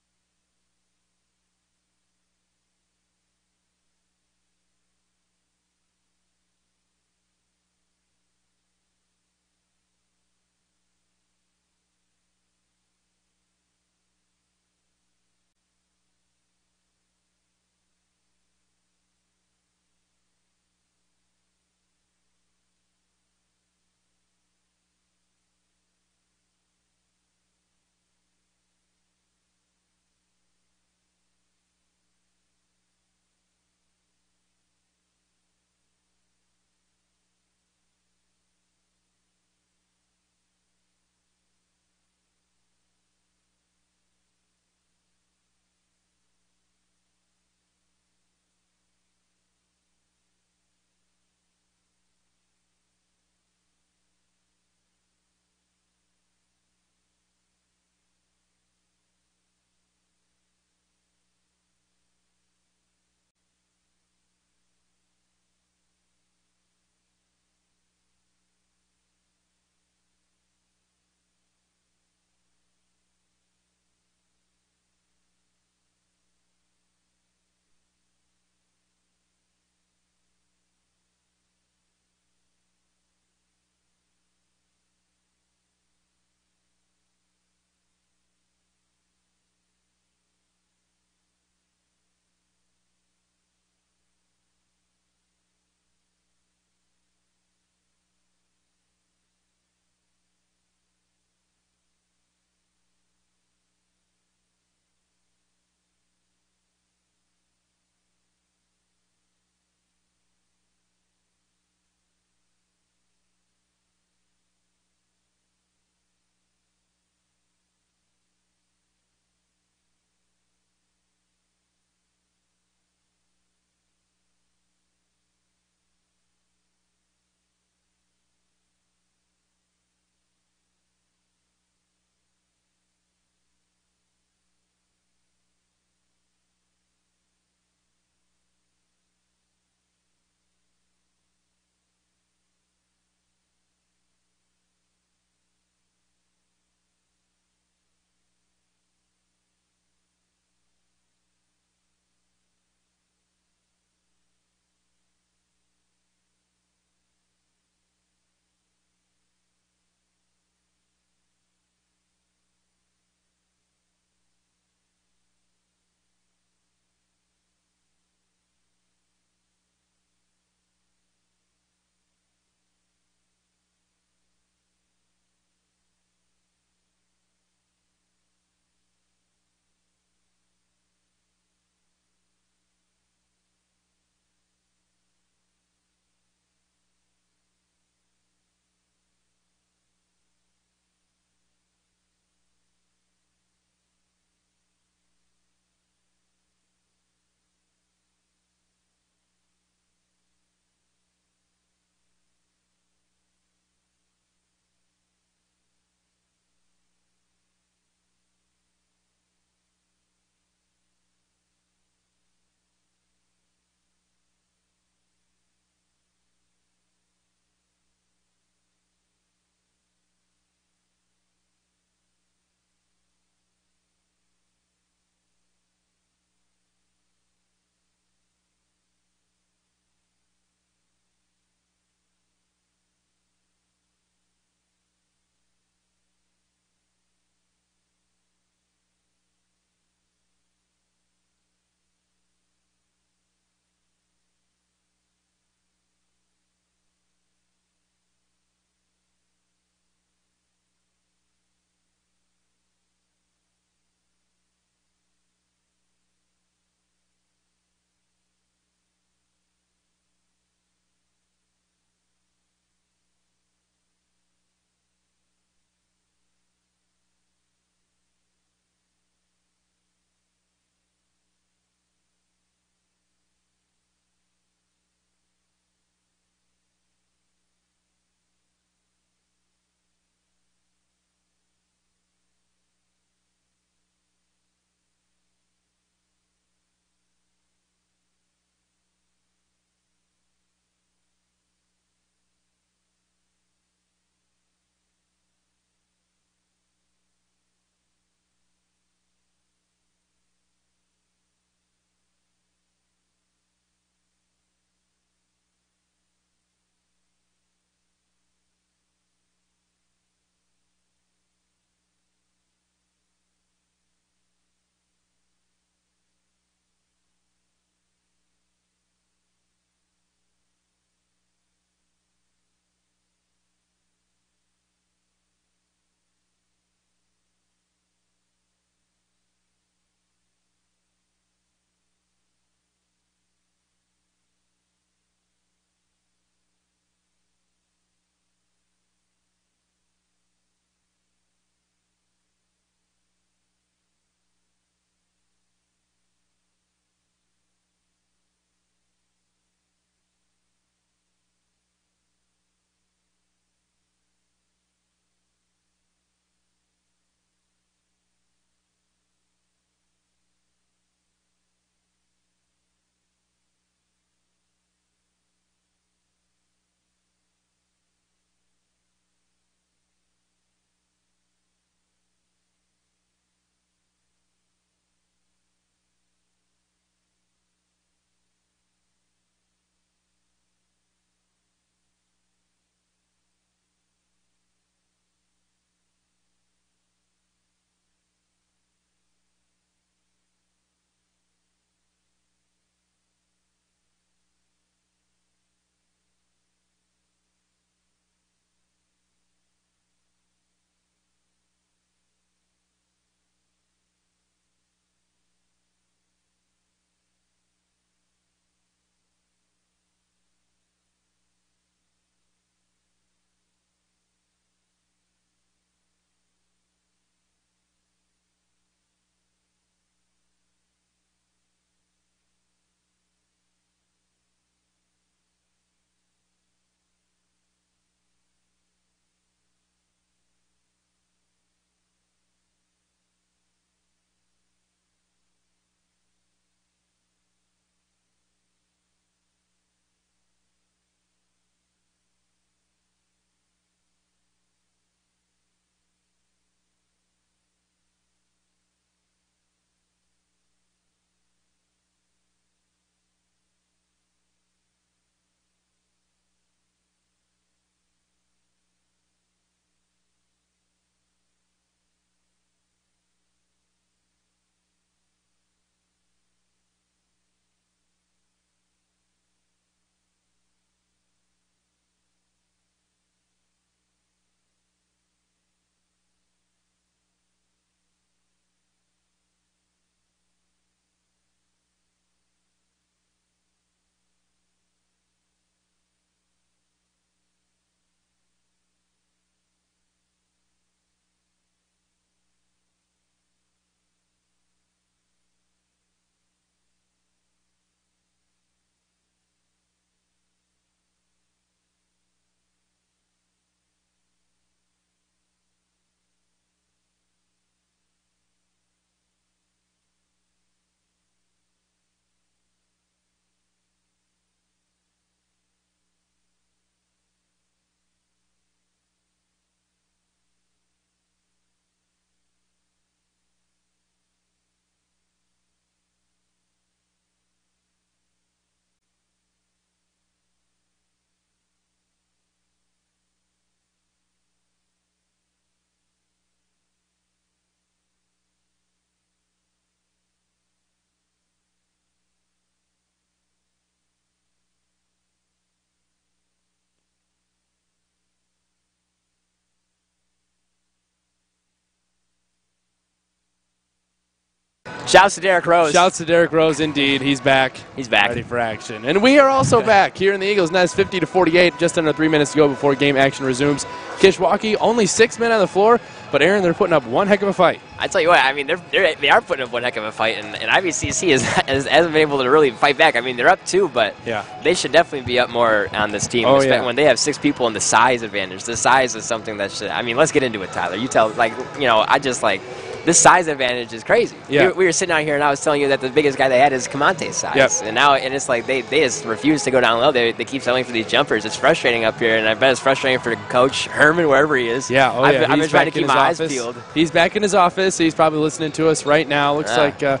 Shouts to Derek Rose. Shouts to Derek Rose, indeed. He's back. He's back. Ready for action. And we are also back here in the Eagles' Nest, 50-48, just under 3 minutes to go before game action resumes. Kishwaukee, only 6 men on the floor, but Aaron, they're putting up one heck of a fight. I tell you what, I mean, they are putting up one heck of a fight, and IVCC hasn't been able to really fight back. I mean, they're up 2, but they should definitely be up more on this team. Oh, yeah. When they have 6 people in the size advantage. The size is something that should, I mean, let's get into it, Tyler. You tell, like, you know, I just, like, this size advantage is crazy. Yeah. We were sitting out here, and I was telling you that the biggest guy they had is Kamante's size. Yep. And it's like they just refuse to go down low. They keep settling for these jumpers. It's frustrating up here, and I bet it's frustrating for Coach Herman, wherever he is. Yeah, I've been trying to keep my eyes peeled. He's back in his office. He's probably listening to us right now. Looks like, but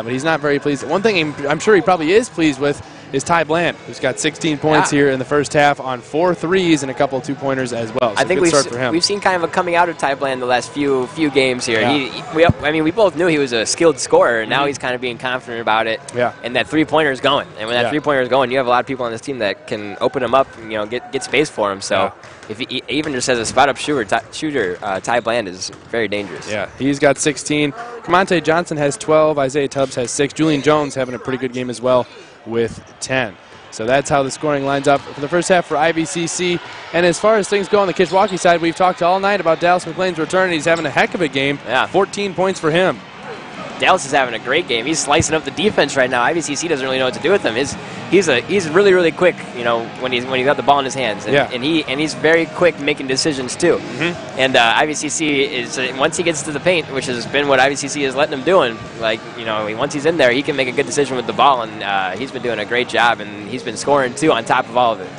he's not very pleased. One thing I'm sure he probably is pleased with is Ty Bland, who's got 16 points here in the first half on 4 threes and a couple of 2-pointers as well. So I think we've seen kind of a coming out of Ty Bland the last few games here. Yeah. We both knew he was a skilled scorer, and now he's kind of being confident about it. Yeah. And that three-pointer is going. And when that three-pointer is going, you have a lot of people on this team that can open him up and, you know, get space for him. So if he even just as a spot-up shooter, Ty Bland is very dangerous. Yeah, he's got 16. Kamante Johnson has 12. Isaiah Tubbs has 6. Julian Jones having a pretty good game as well with 10. So that's how the scoring lines up for the first half for IVCC. And as far as things go on the Kishwaukee side, we've talked all night about Dallas McLean's return. He's having a heck of a game. Yeah. 14 points for him. Dallas is having a great game. He's slicing up the defense right now. IVCC doesn't really know what to do with him. He's really, really quick, you know, when he's got the ball in his hands. And he's very quick making decisions too. And IVCC is once he gets to the paint, which has been what IVCC is letting him do, and like, you know, once he's in there, he can make a good decision with the ball, and he's been doing a great job, and he's been scoring too on top of all of it.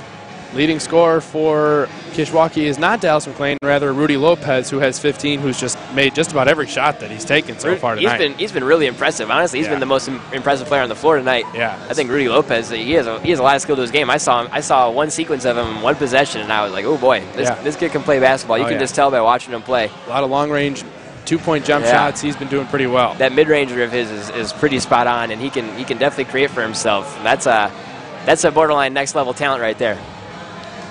Leading scorer for Kishwaukee is not Dallas McLean, rather Rudy Lopez, who has 15, who's just made just about every shot that he's taken so far tonight. He's been really impressive. Honestly, he's been the most impressive player on the floor tonight. Yeah, I think Rudy Lopez, he has a lot of skill to his game. I saw one sequence of him, one possession, and I was like, oh boy, this kid can play basketball. You can just tell by watching him play. A lot of long-range 2-point jump shots. He's been doing pretty well. That mid-ranger of his is pretty spot on, and he can definitely create for himself. That's a borderline next-level talent right there.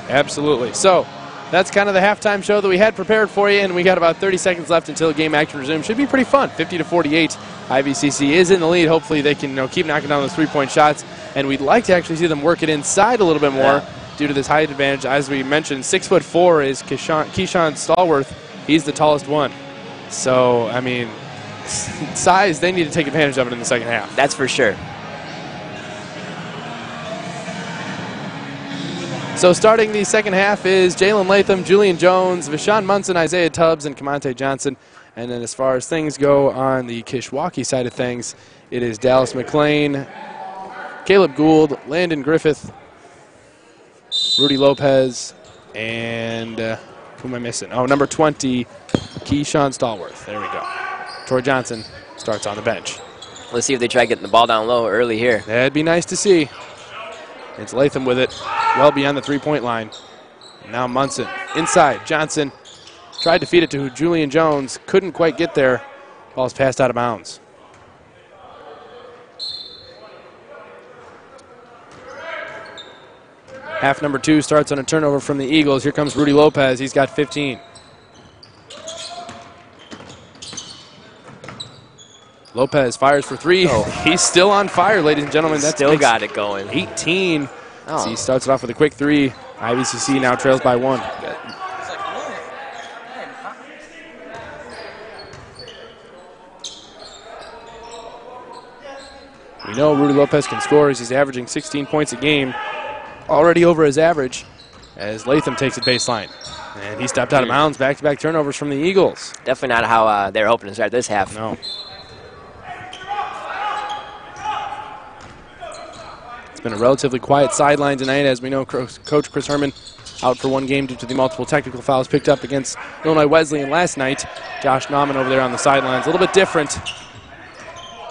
Absolutely. So that's kind of the halftime show that we had prepared for you, and we got about 30 seconds left until game action resumes. Should be pretty fun. 50-48. IVCC is in the lead. Hopefully they can, you know, keep knocking down those 3-point shots, and we'd like to actually see them work it inside a little bit more due to this height advantage. As we mentioned, 6'4" is Keyshawn Stallworth. He's the tallest one. So, I mean, size, they need to take advantage of it in the second half. That's for sure. So starting the second half is Jalen Latham, Julian Jones, Vashawn Munson, Isaiah Tubbs, and Kamante Johnson. And then as far as things go on the Kishwaukee side of things, it is Dallas McLean, Caleb Gould, Landon Griffith, Rudy Lopez, and who am I missing? Oh, number 20, Keyshawn Stallworth. There we go. Troy Johnson starts on the bench. Let's see if they try getting the ball down low early here. That'd be nice to see. It's Latham with it, well beyond the 3-point line. Now Munson inside. Johnson tried to feed it to Julian Jones. Couldn't quite get there. Ball's passed out of bounds. Half number 2 starts on a turnover from the Eagles. Here comes Rudy Lopez. He's got 15. Lopez fires for 3. Oh. He's still on fire, ladies and gentlemen. That's still got it going. 18. Oh. So he starts it off with a quick 3. IVCC now trails by 1. Good. We know Rudy Lopez can score as he's averaging 16 points a game, already over his average, as Latham takes it baseline. And he stepped out of bounds. Back-to-back turnovers from the Eagles. Definitely not how they're hoping to start this half. No. It's been a relatively quiet sideline tonight, as we know Coach Chris Herman out for 1 game due to the multiple technical fouls picked up against Illinois Wesleyan last night. Josh Nauman over there on the sidelines. A little bit different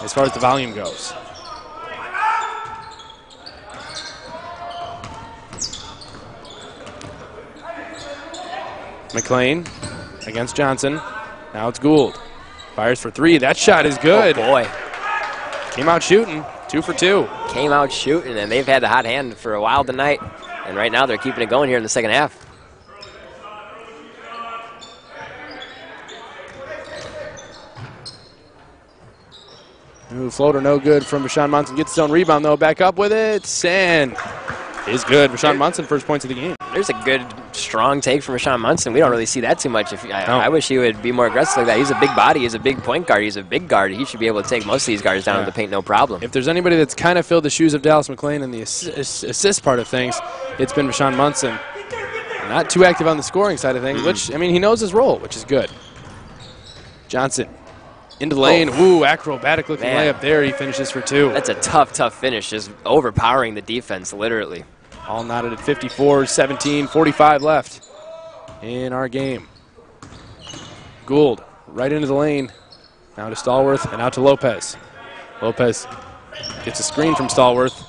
as far as the volume goes. McLean against Johnson. Now it's Gould. Fires for 3. That shot is good. Oh, boy. Came out shooting. 2 for 2. Came out shooting, and they've had the hot hand for a while tonight. And right now they're keeping it going here in the second half. Ooh, floater no good from Rashawn Munson. Gets his own rebound, though. Back up with it. And is good. Rashawn Munson, first points of the game. There's a good, strong take from Rashawn Munson. We don't really see that too much. I wish he would be more aggressive like that. He's a big body. He's a big point guard. He's a big guard. He should be able to take most of these guards down to the paint, no problem. If there's anybody that's kind of filled the shoes of Dallas McLean in the assist part of things, it's been Rashawn Munson. Not too active on the scoring side of things, which, I mean, he knows his role, which is good. Johnson into the lane. Ooh, acrobatic-looking layup there. He finishes for 2. That's a tough, tough finish, just overpowering the defense, literally. All knotted at 54-17, 45 left in our game. Gould right into the lane. Now to Stallworth and out to Lopez. Lopez gets a screen from Stallworth.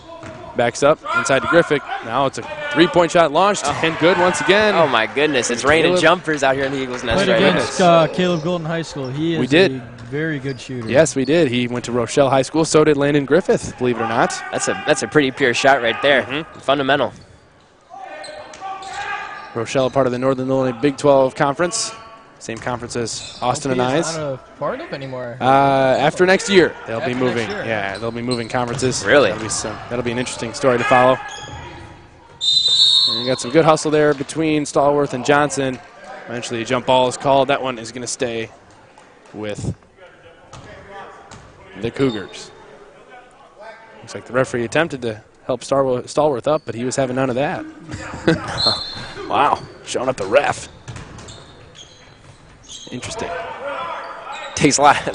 Backs up inside to Griffith. Now it's a 3-point shot launched and good once again. Oh my goodness, it's raining jumpers out here in the Eagles Nest Played right against Caleb Gould in high school. He is a very good shooter. Yes, we did. He went to Rochelle High School. So did Landon Griffith, believe it or not. That's a pretty pure shot right there. Fundamental. Rochelle, part of the Northern Illinois Big 12 Conference. Same conference as Austin and I's. Not a part of anymore. After next year, they'll be After moving. next year. Yeah, they'll be moving conferences. Really? That'll be an interesting story to follow. And you got some good hustle there between Stallworth and Johnson. Eventually, a jump ball is called. That one is going to stay with the Cougars. Looks like the referee attempted to help Stallworth up, but he was having none of that. Wow, showing up the ref. Interesting. Takes a lot of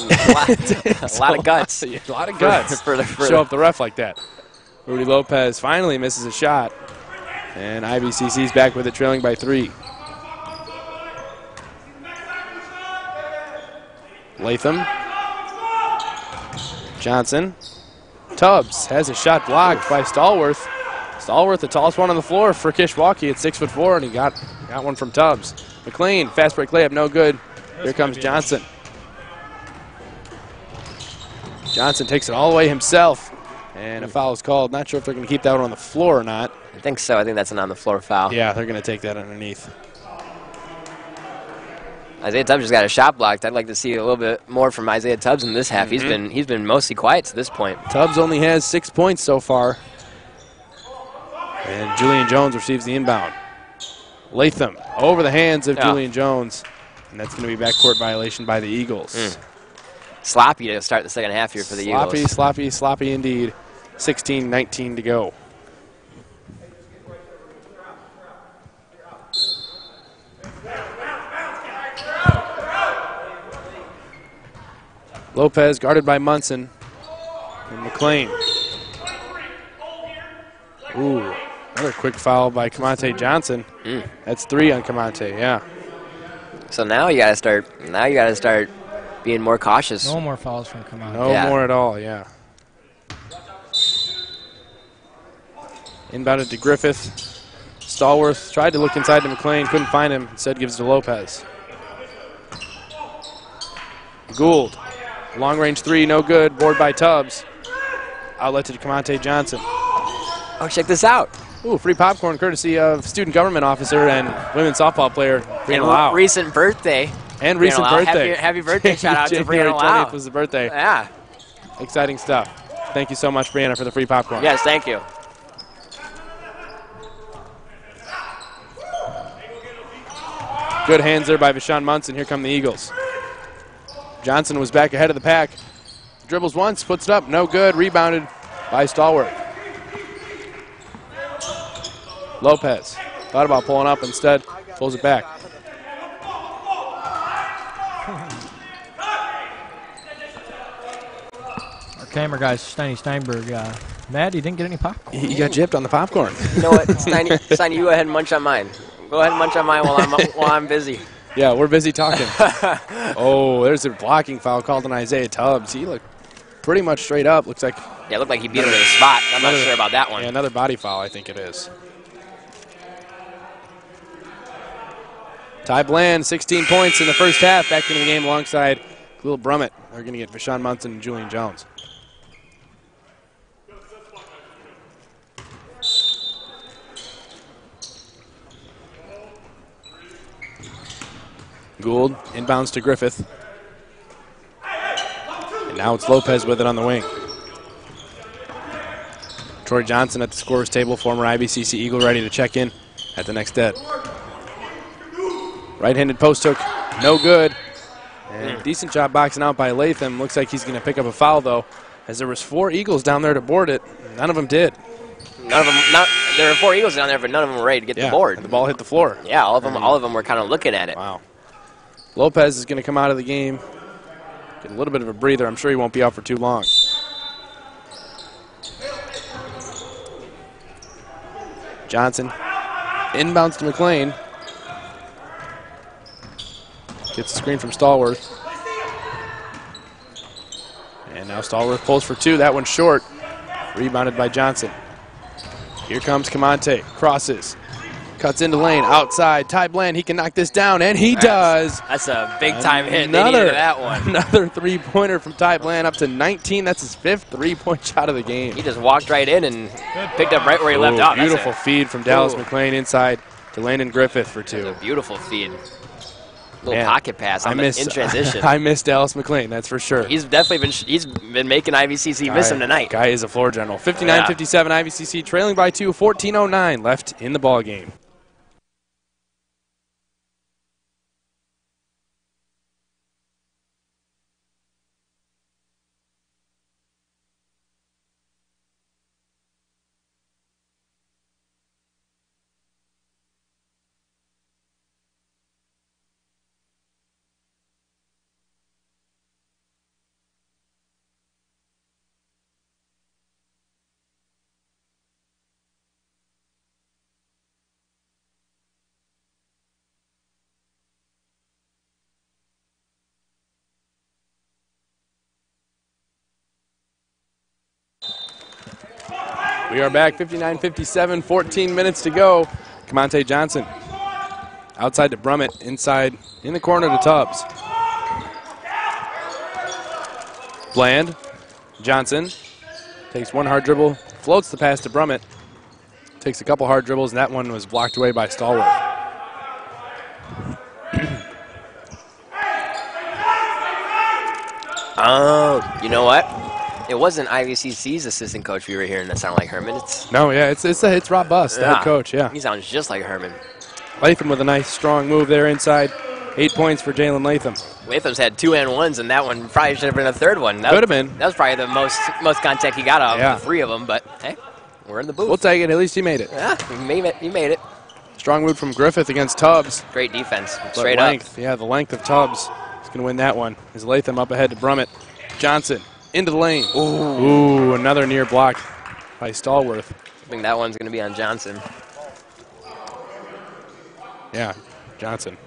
guts. A lot of guts for show up the ref like that. Rudy Lopez finally misses a shot. And IVCC's back with it, trailing by 3. Latham. Johnson. Tubbs has a shot blocked by Stallworth. Stallworth, the tallest one on the floor for Kishwaukee at 6'4", and he got one from Tubbs. McLean, fast break layup, no good. Here comes Johnson. Johnson takes it all the way himself, and a foul is called. Not sure if they're going to keep that one on the floor or not. I think so. I think that's an on-the-floor foul. Yeah, they're going to take that underneath. Isaiah Tubbs just got a shot blocked. I'd like to see a little bit more from Isaiah Tubbs in this half. He's been mostly quiet to this point. Tubbs only has 6 points so far. And Julian Jones receives the inbound. Latham over the hands of Julian Jones. And that's going to be backcourt violation by the Eagles. Sloppy to start the second half here for the Eagles. Sloppy indeed. 16-19 to go. Lopez guarded by Munson. And McLean. Ooh, another quick foul by Kamante Johnson. That's 3 on Kamante, yeah. So now you gotta start being more cautious. No more fouls from Kamante. No more at all, yeah. Inbounded to Griffith. Stallworth tried to look inside to McLean, couldn't find him, instead gives it to Lopez. Gould, long range 3, no good, board by Tubbs. Outlet to Kamante Johnson. Oh, check this out. Ooh, free popcorn courtesy of student government officer and women's softball player Brianna Lau. Recent birthday. And recent birthday. Happy birthday shout out to January Brianna Lau. 20th was the birthday. Yeah. Exciting stuff. Thank you so much, Brianna, for the free popcorn. Yes, thank you. Good hands there by Vashawn Munson. Here come the Eagles. Johnson was back ahead of the pack. Dribbles once, puts it up, no good. Rebounded by Stallworth. Lopez thought about pulling up, instead pulls it back. Our camera guy, Steiny Steinberg, mad he didn't get any popcorn. He got gypped on the popcorn. You know what, Steiny, you go ahead and munch on mine. Go ahead and munch on mine while I'm busy. Yeah, we're busy talking. Oh, there's a blocking foul called on Isaiah Tubbs. He looked pretty much straight up. Looks like. Yeah, it looked like he beat him in the spot. I'm not sure about that one. Yeah, another body foul, I think it is. Ty Bland, 16 points in the first half, back into the game alongside Khalil Brummett. They're going to get Vashawn Munson and Julian Jones. Gould inbounds to Griffith. And Now it's Lopez with it on the wing. Troy Johnson at the scorer's table, former IVCC Eagle, ready to check in at the next dead. Right-handed post hook, no good. And decent job boxing out by Latham. Looks like he's going to pick up a foul, though, as there was 4 Eagles down there to board it. None of them did. None of them. There were 4 Eagles down there, but none of them were ready to get the board. And the ball hit the floor. Yeah, all of them were kind of looking at it. Wow. Lopez is going to come out of the game, get a little bit of a breather. I'm sure he won't be out for too long. Johnson inbounds to McLean. Gets the screen from Stallworth. And now Stallworth pulls for 2. That one's short. Rebounded by Johnson. Here comes Camonte. Crosses. Cuts into lane. Outside. Ty Bland. He can knock this down. And he does. That's a big-time hit. They needed that one. Another three-pointer from Ty Bland, up to 19. That's his 5th three-point shot of the game. He just walked right in and picked up right where he left off. Beautiful feed from Dallas McLean inside to Landon Griffith for 2. That's a beautiful feed. Little pocket pass in transition. I miss Dallas McLean, that's for sure. He's definitely been making IVCC miss him tonight. Guy is a floor general. 59-57 IVCC, trailing by 2, 14:09 left in the ball game. We are back, 59-57, 14 minutes to go. Camonte Johnson outside to Brummett, inside in the corner to Tubbs. Bland, Johnson takes one hard dribble, floats the pass to Brummett, takes a couple hard dribbles, and that one was blocked away by Stallworth. Oh, you know what? It wasn't IVCC's assistant coach we were hearing that sounded like Herman. It's Rob Buss, the head coach, yeah. He sounds just like Herman. Latham with a nice, strong move there inside. 8 points for Jalen Latham. Latham's had 2 and 1s, and that one probably should have been a third one. Could have been. That was probably the most contact he got out of the 3 of them, but hey, we're in the booth. We'll take it. At least he made it. Yeah, he made it. Strong move from Griffith against Tubbs. Great defense. Straight length. Yeah, the length of Tubbs is going to win that one. Is Latham up ahead to Brummett. Johnson into the lane. Ooh, another near block by Stallworth. I think that one's going to be on Johnson. Yeah, Johnson.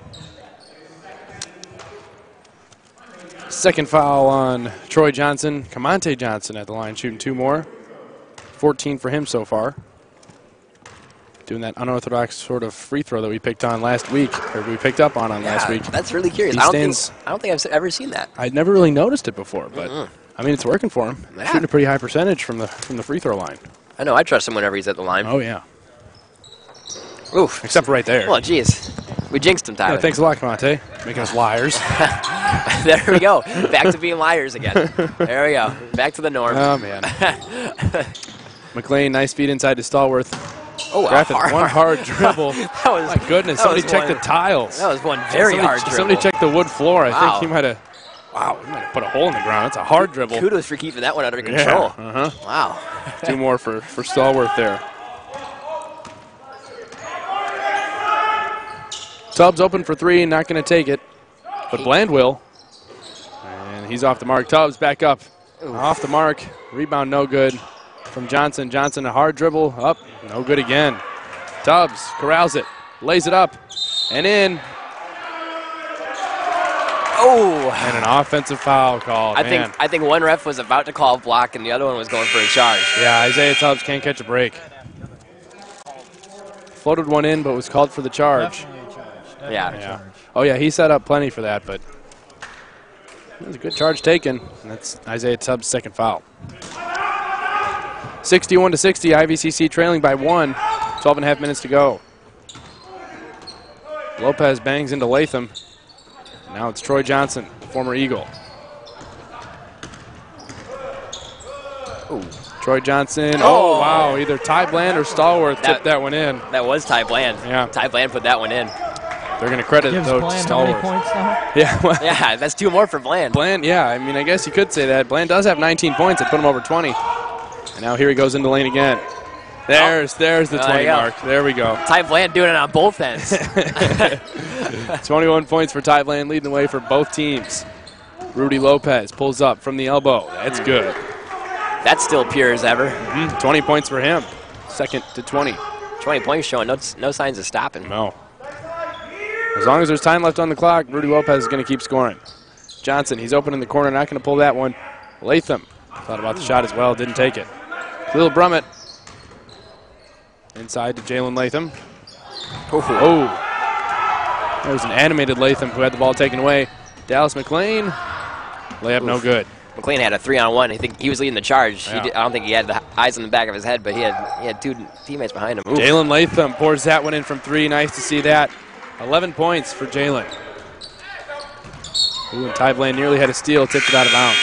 Second foul on Troy Johnson. Camonte Johnson at the line shooting 2 more. 14 for him so far. Doing that unorthodox sort of free throw that we picked on last week, or we picked up on last week. That's really curious. I don't think I've ever seen that. I'd never really noticed it before, but I mean, it's working for him. Yeah. Shooting a pretty high percentage from the free throw line. I know. I trust him whenever he's at the line. Oh yeah. Oof. Except for right there. Well, geez. We jinxed him, Tyler. Yeah, thanks a lot, Camonte. Making us liars. There we go. Back to being liars again. There we go. Back to the norm. Oh, man. McLean, nice feed inside to Stallworth. Oh, one hard dribble. My goodness, somebody checked the tiles. That was one very hard dribble. Somebody checked the wood floor. I think he might have put a hole in the ground. That's a hard dribble. Kudos for keeping that one under control. Yeah, Wow. 2 more for Stallworth there. Tubbs open for 3, not going to take it, but Bland will. And he's off the mark. Tubbs back up. Ooh. Off the mark. Rebound no good from Johnson. Johnson, a hard dribble. Up. No good again. Tubbs corrals it. Lays it up. And in. Oh. And an offensive foul called. I think one ref was about to call a block and the other one was going for a charge. Yeah, Isaiah Tubbs can't catch a break. Floated one in, but was called for the charge. Yeah. Oh, yeah, he set up plenty for that, but it was a good charge taken, and that's Isaiah Tubbs' second foul. 61-60, IVCC trailing by 1, 12 and a half minutes to go. Lopez bangs into Latham. Now it's Troy Johnson, former Eagle. Ooh. Troy Johnson. Oh, wow. Either Ty Bland or Stallworth tipped that one in. That was Ty Bland. Yeah. Ty Bland put that one in. They're going to credit Gives those Bland how many Stallworth. points now? Yeah, well, Yeah, that's 2 more for Bland. Bland, yeah, I mean, I guess you could say that. Bland does have 19 points. It put him over 20. And now here he goes into the lane again. There's the 20 mark. There we go. Ty Bland doing it on both ends. 21 points for Ty Bland, leading the way for both teams. Rudy Lopez pulls up from the elbow. That's good. That's still pure as ever. 20 points for him. Second to 20. 20 points showing no signs of stopping. No. As long as there's time left on the clock, Rudy Lopez is going to keep scoring. Johnson, he's open in the corner, not going to pull that one. Latham thought about the shot as well, didn't take it. Khalil Brummett. Inside to Jalen Latham. Oh. There's an animated Latham who had the ball taken away. Dallas McLean. Layup no good. McLean had a 3-on-1. I think he was leading the charge. Yeah. I don't think he had the eyes on the back of his head, but he had 2 teammates behind him. Oof. Jalen Latham pours that one in from 3. Nice to see that. 11 points for Jalen. Ooh, and Ty Bland nearly had a steal, tipped it out of bounds.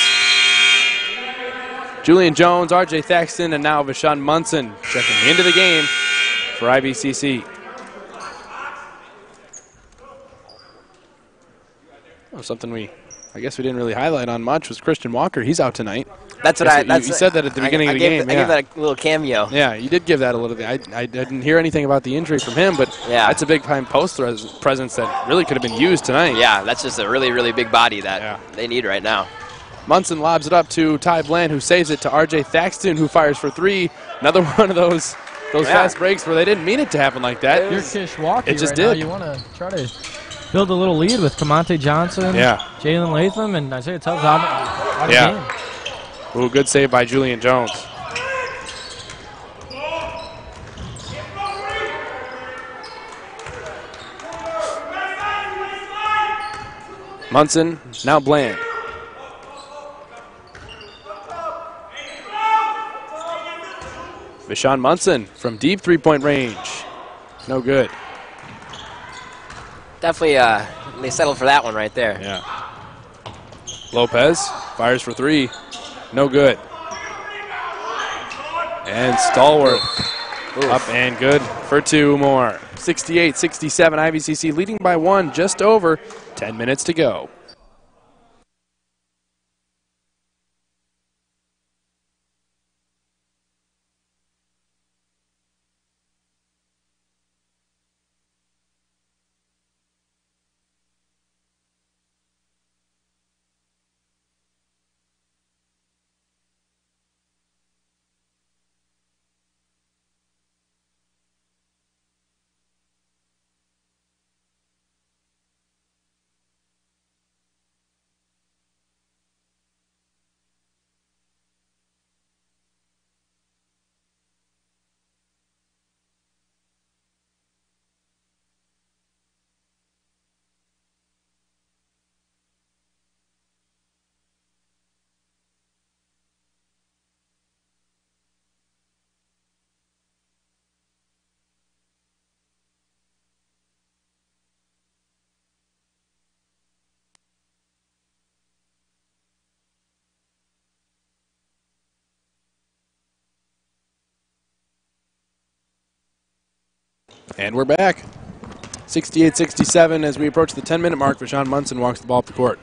Julian Jones, R.J. Thaxton, and now Vashon Munson checking into the game for IVCC. Oh, something I guess we didn't really highlight on much was Christian Walker. He's out tonight. That's what you said that at the beginning of the game. I gave that a little cameo. Yeah, you did give that a little bit. I didn't hear anything about the injury from him, but that's a big-time post presence that really could have been used tonight. Yeah, that's just a really, really big body that they need right now. Munson lobs it up to Ty Bland, who saves it to R.J. Thaxton, who fires for 3. Another one of those fast breaks where they didn't mean it to happen like that. You're Kishwaukee it just right did. now. You want to try to build a little lead with Kamonte Johnson, Jalen Latham, and Isaiah Tubbs out of the game. Ooh, good save by Julian Jones. Munson, now Bland. Vashon Munson from deep 3-point range. No good. Definitely, they settled for that one right there. Yeah. Lopez fires for 3. No good. And Stallworth up and good for 2 more. 68-67, IVCC leading by 1, just over 10 minutes to go. And we're back. 68-67 as we approach the 10-minute mark. Vashon Munson walks the ball up the court.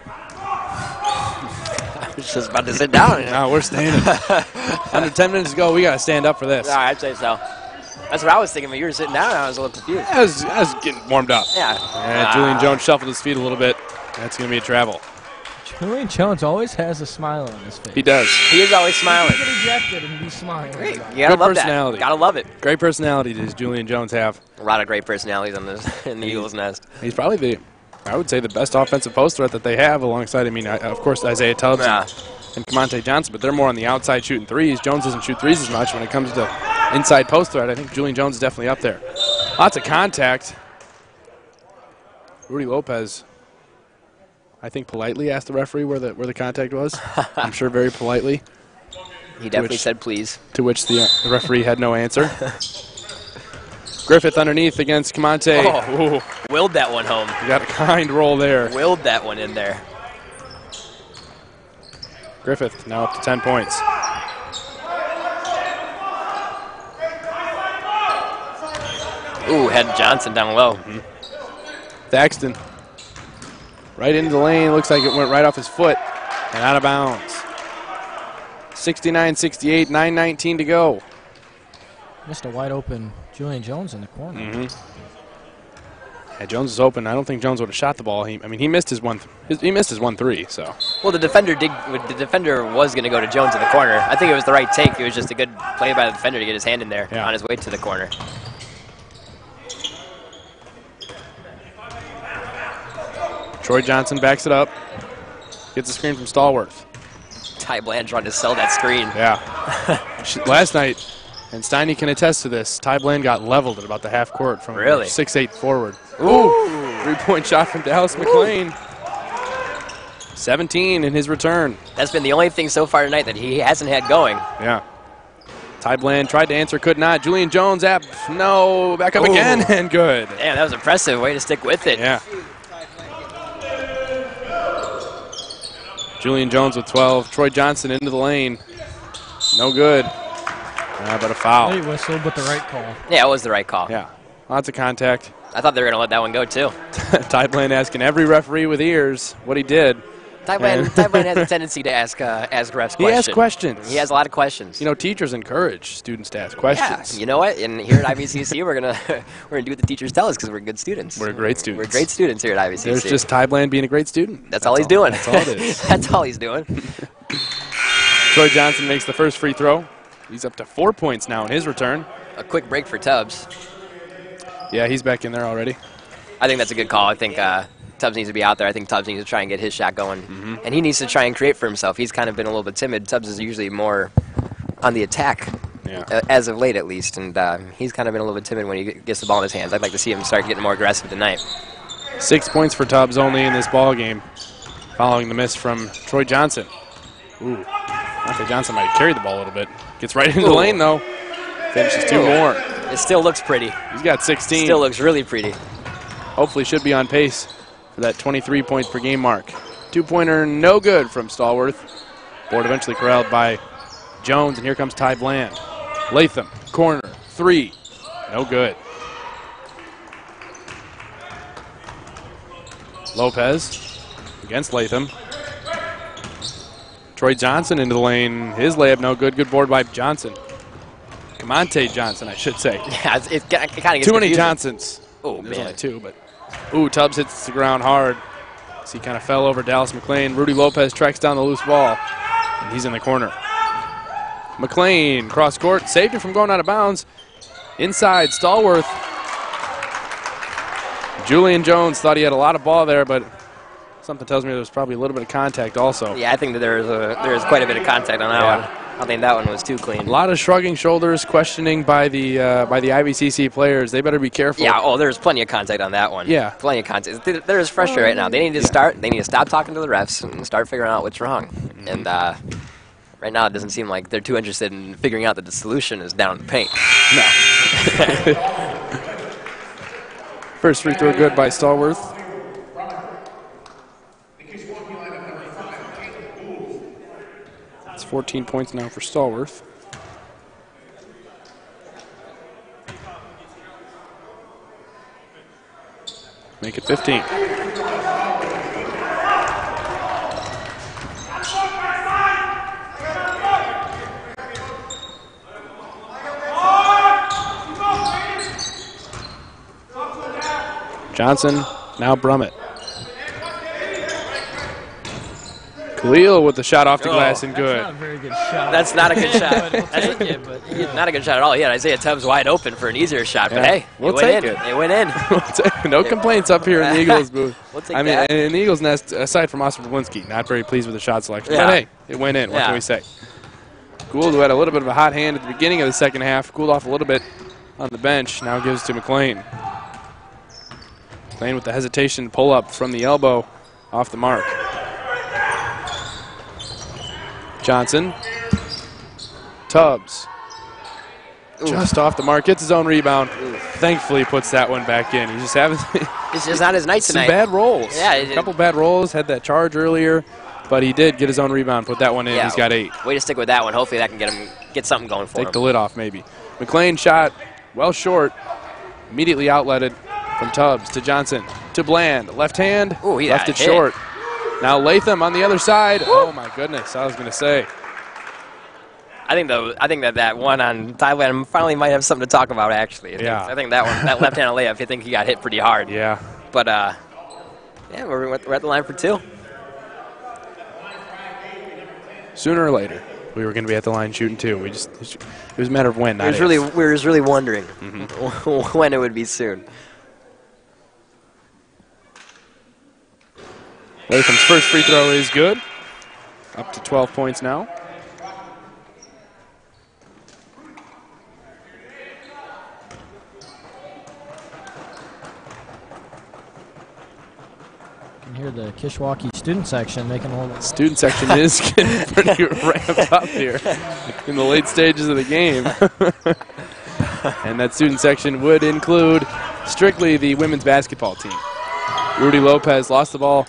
I was just about to sit down. No, we're standing. Under 10 minutes to go, we got to stand up for this. Yeah, I'd say so. That's what I was thinking. When you were sitting down, I was a little confused. I was getting warmed up. Yeah. And Julian Jones shuffled his feet a little bit. That's going to be a travel. Julian Jones always has a smile on his face. He does. He is always smiling. Get ejected and be smiling. Great. You gotta Good love personality. that. Gotta love it. Great personality does Julian Jones have. A lot of great personalities on this in the Eagles' nest. He's probably I would say the best offensive post threat that they have alongside, of course, Isaiah Tubbs and Kamonte Johnson, but they're more on the outside shooting threes. Jones doesn't shoot threes as much when it comes to inside post threat. I think Julian Jones is definitely up there. Lots of contact. Rudy Lopez, I think, politely asked the referee where the contact was. I'm sure very politely. He definitely said please. To which the referee had no answer. Griffith underneath against Kamonte. Oh, willed that one home. You got a kind roll there. Willed that one in there. Griffith now up to 10 points. Ooh, had Johnson down low. Thaxton right into the lane. Looks like it went right off his foot and out of bounds. 69-68, 9:19 to go. Missed a wide open Julian Jones in the corner. Yeah, Jones is open. I don't think Jones would have shot the ball. I mean, he missed his 1-3. So. Well, the defender was going to go to Jones in the corner. I think it was the right take. It was just a good play by the defender to get his hand in there on his way to the corner. Troy Johnson backs it up. Gets a screen from Stallworth. Ty Bland trying to sell that screen. Yeah. Last night, and Steiny can attest to this, Ty Bland got leveled at about the half court from 6'8" forward. Ooh! 3-point shot from Dallas McLean. 17 in his return. That's been the only thing so far tonight that he hasn't had going. Yeah. Ty Bland tried to answer, could not. Julian Jones back up again, and good. Damn, that was impressive. Way to stick with it. Yeah. Julian Jones with 12. Troy Johnson into the lane. No good. But a foul. Late whistle, but the right call. Yeah, it was the right call. Yeah. Lots of contact. I thought they were going to let that one go, too. Ty Bland asking every referee with ears what he did. Ty Bland has a tendency to ask refs questions. He asks questions. He has a lot of questions. You know, teachers encourage students to ask questions. Yeah, you know what? And here at IVCC, we're gonna do what the teachers tell us because we're good students. We're great students. We're great students here at IVCC. There's just Ty Bland being a great student. That's all he's doing. That's all it is. That's all he's doing. Troy Johnson makes the first free throw. He's up to 4 points now in his return. A quick break for Tubbs. Yeah, he's back in there already. I think that's a good call. I think Tubbs needs to be out there. I think Tubbs needs to try and get his shot going. And he needs to try and create for himself. He's kind of been a little bit timid. Tubbs is usually more on the attack, as of late at least. And he's kind of been a little bit timid when he gets the ball in his hands. I'd like to see him start getting more aggressive tonight. 6 points for Tubbs only in this ball game, following the miss from Troy Johnson. Ooh, Monte Johnson might have carried the ball a little bit. Gets right into the lane, though. Finishes 2 more. It still looks pretty. He's got 16. Still looks really pretty. Hopefully should be on pace for that 23 points per game mark. 2-pointer, no good from Stallworth. Board eventually corralled by Jones, and here comes Ty Bland. Latham, corner, 3, no good. Lopez against Latham. Troy Johnson into the lane. His layup no good. Good board by Johnson. Monte Johnson, I should say. Yeah, it kind of gets too many confusing. Johnsons. Oh, There's man. only 2, but Tubbs hits the ground hard. So he kind of fell over Dallas McLean. Rudy Lopez tracks down the loose ball, and he's in the corner. McLean, cross court, saved him from going out of bounds. Inside, Stallworth. Julian Jones thought he had a lot of ball there, but something tells me there was probably a little bit of contact also. Yeah, I think that there is quite a bit of contact on that one. I don't think that one was too clean. A lot of shrugging shoulders, questioning by the IVCC players. They better be careful. Yeah, there's plenty of contact on that one. Yeah. Plenty of contact. They're just frustrated right now. They need to They need to stop talking to the refs and start figuring out what's wrong. And right now, it doesn't seem like they're too interested in figuring out that the solution is down in the paint. No. First free throw good by Stallworth. It's 14 points now for Stallworth. Make it 15. Johnson, now Brummett. Khalil with the shot off the glass and good. That's not a very good shot. That's not a good shot. We'll take it, but yeah. Not a good shot at all. Yeah, Isaiah Tubbs wide open for an easier shot, but Yeah. hey, We'll they went take in. it. They went in. No complaints up here in the Eagles booth. We'll take I mean, that. in the Eagles nest, aside from Oscar Bablinski, not very pleased with the shot selection. Yeah. But hey, it went in. What Yeah. can we say? Gould, who had a little bit of a hot hand at the beginning of the second half, cooled off a little bit on the bench, now gives to McLean. McLean with the hesitation pull up from the elbow off the mark. Johnson. Tubbs. Just off the mark, gets his own rebound. Thankfully puts that one back in. He's just having It's just not his night some tonight. bad rolls. Yeah, a couple bad rolls, had that charge earlier, but he did get his own rebound, put that one in. Yeah. He's got 8. Way to stick with that one. Hopefully that can get something going for Take him. the lid off maybe. McLean shot well short. Immediately outletted from Tubbs to Johnson to Bland. Left hand, Ooh, he left got it hit. short. Now Latham on the other side. Oh my goodness, I was going to say. I think that one on Thailand finally might have something to talk about. Actually, I think that one, that left-handed layup, I think he got hit pretty hard. Yeah. But yeah, we're at the line for 2. Sooner or later, we were going to be at the line shooting 2. It was a matter of when. We were just really wondering when it would be soon. Latham's first free throw is good. Up to 12 points now. You can hear the Kishwaukee student section making a little. Student section is getting pretty ramped up here in the late stages of the game. And that student section would include strictly the women's basketball team. Rudy Lopez lost the ball.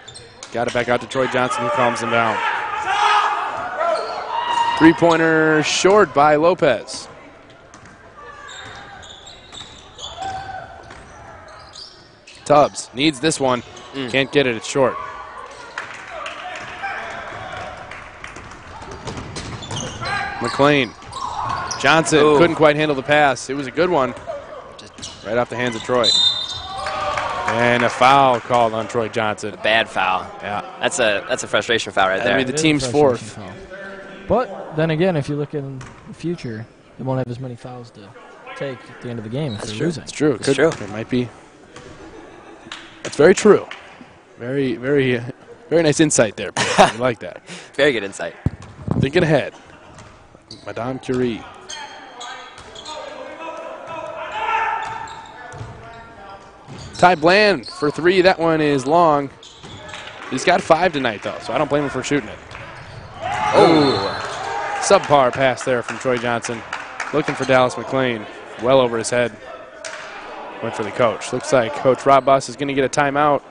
Got it back out to Troy Johnson, who calms him down. Three-pointer short by Lopez. Tubbs needs this one. Can't get it. It's short. McLean. Johnson couldn't quite handle the pass. It was a good one. Right off the hands of Troy. And a foul called on Troy Johnson. A bad foul. Yeah. That's a frustration foul right there. I mean, the team's fourth. But then again, if you look in the future, they won't have as many fouls to take at the end of the game if they're losing. It's true. It's true. It might be. That's very true. Very, very, very nice insight there. I like that. Very good insight. Thinking ahead. Madame Curie. Ty Bland for 3. That one is long. He's got 5 tonight, though, so I don't blame him for shooting it. Oh. Subpar pass there from Troy Johnson. Looking for Dallas McLean. Well over his head. Went for the coach. Looks like Coach Rob Buss is going to get a timeout.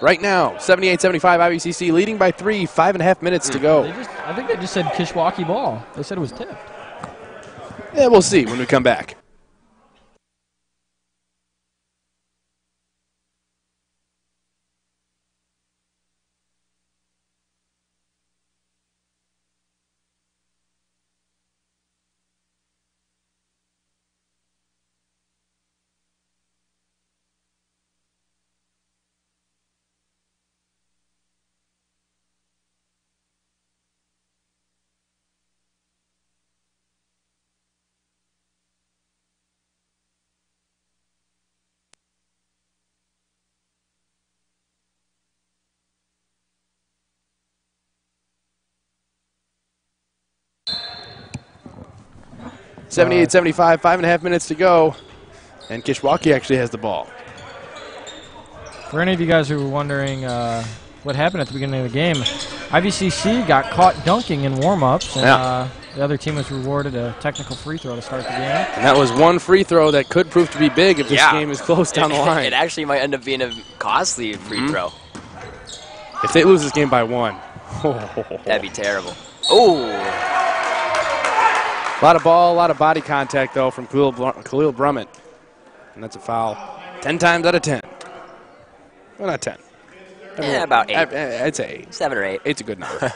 Right now, 78-75 IVCC leading by 3, 5.5 minutes to go. I think they just said Kishwaukee ball. They said it was tipped. Yeah, we'll see when we come back. (78-75), 5.5 minutes to go, and Kishwaukee actually has the ball. For any of you guys who were wondering what happened at the beginning of the game, IVCC got caught dunking in warm-ups, and the other team was rewarded a technical free throw to start the game. And that was one free throw that could prove to be big if this game is close down the line. It actually might end up being a costly free throw. If they lose this game by 1. That'd be terrible. Oh. A lot of ball, a lot of body contact, though, from Khalil Brummett. And that's a foul 10 times out of 10. Well, not 10. About 8. I'd say 8. 7 or 8. 8's a good number.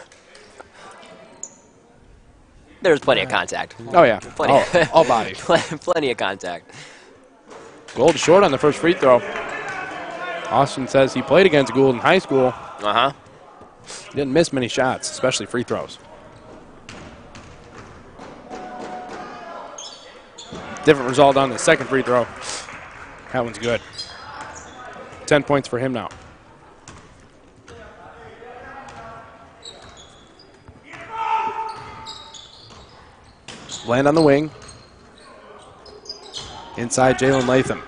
There's plenty of contact. Oh, yeah. Plenty. All body. Plenty of contact. Gould short on the first free throw. Austin says he played against Gould in high school. Uh-huh. Didn't miss many shots, especially free throws. Different result on the second free throw. That one's good. 10 points for him now. Land on the wing. Inside Jalen Latham.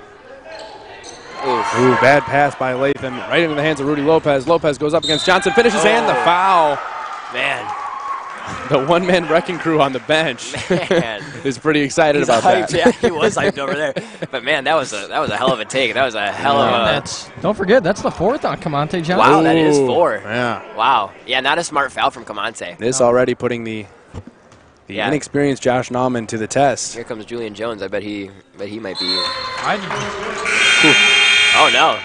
Ooh, bad pass by Latham. Right into the hands of Rudy Lopez. Lopez goes up against Johnson, finishes and the foul. Man. The one-man wrecking crew on the bench is pretty excited about hyped. that. Yeah, he was hyped over there. But man, that was a hell of a take. That was a hell of a. Don't forget, that's the 4th on Kamante Johnson. Wow, that is 4. Yeah. Wow. Yeah, not a smart foul from Kamante. This already putting the the inexperienced Josh Nauman to the test. Here comes Julian Jones. I bet he might be. I Oh no!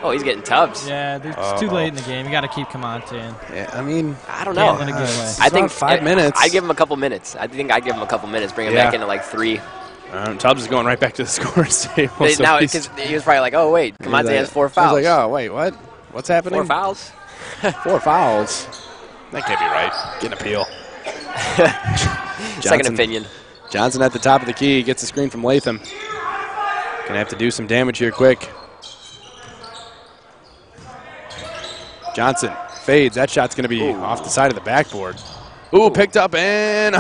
Oh, he's getting tubs. Yeah, it's too late in the game. You got to keep Camonte in. Yeah, I mean, I don't know. Let it get away. I think 5 minutes. I'd give him a couple minutes. I think I'd give him a couple minutes. Bring him back into like 3. Tubbs is going right back to the scoring table. So Now, because he was probably like, "Oh wait, Camonte has 4 fouls." I was like, "Oh wait, what? What's happening?" 4 fouls. 4 fouls. That can't be right. Get an appeal. Second opinion. Johnson at the top of the key gets a screen from Latham. Gonna have to do some damage here quick. Johnson fades. That shot's gonna be off the side of the backboard. Ooh, picked up and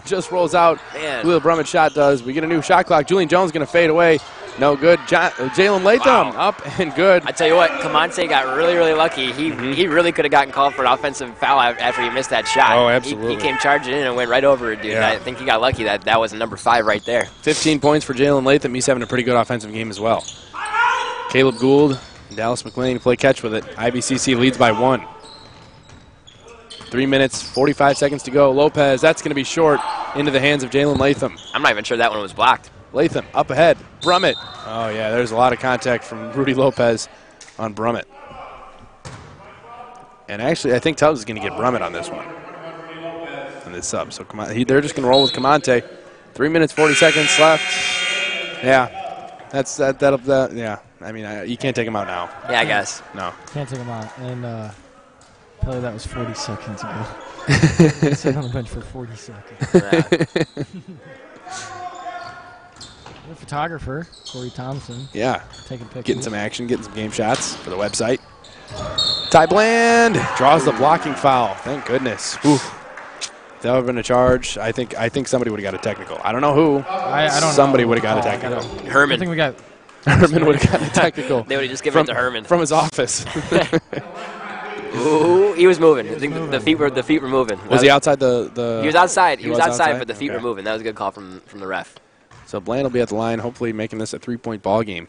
just rolls out. Man. Khalil Brummett's shot does. We get a new shot clock. Julian Jones gonna fade away. No good. Jalen Latham up and good. I tell you what, Camonte got really, really lucky. He really could have gotten called for an offensive foul after he missed that shot. Oh, absolutely. He came charging in and went right over it, dude. Yeah. I think he got lucky that was a number 5 right there. 15 points for Jalen Latham. He's having a pretty good offensive game as well. Caleb Gould and Dallas McLean play catch with it. IVCC leads by 1. 3 minutes, 45 seconds to go. Lopez, that's going to be short into the hands of Jalen Latham. I'm not even sure that one was blocked. Latham up ahead. Brummett. Oh, yeah, there's a lot of contact from Rudy Lopez on Brummett. And actually, I think Tubbs is going to get Brummett on this one, on this sub. So come on, they're just going to roll with Camonte. 3 minutes, 40 seconds left. Yeah, yeah. I mean, you can't take him out now. Yeah, I guess. No. Can't take him out. And probably that was 40 seconds ago. Sitting on the bench for 40 seconds. The photographer, Corey Thompson. Yeah. Taking pictures. Getting some action, getting some game shots for the website. Ty Bland draws the blocking foul. Thank goodness. Oof. If that would have been a charge, I think somebody would have got a technical. I don't know who. I don't know. Somebody would have got a technical. Herman. I think we got. Herman would have gotten a technical. They would have just given it to Herman. From his office. Ooh, he was moving. I think the feet were moving. Was he outside the? He was outside. He was outside, outside? but the feet were moving. That was a good call from the ref. So Bland will be at the line, hopefully making this a 3-point ball game.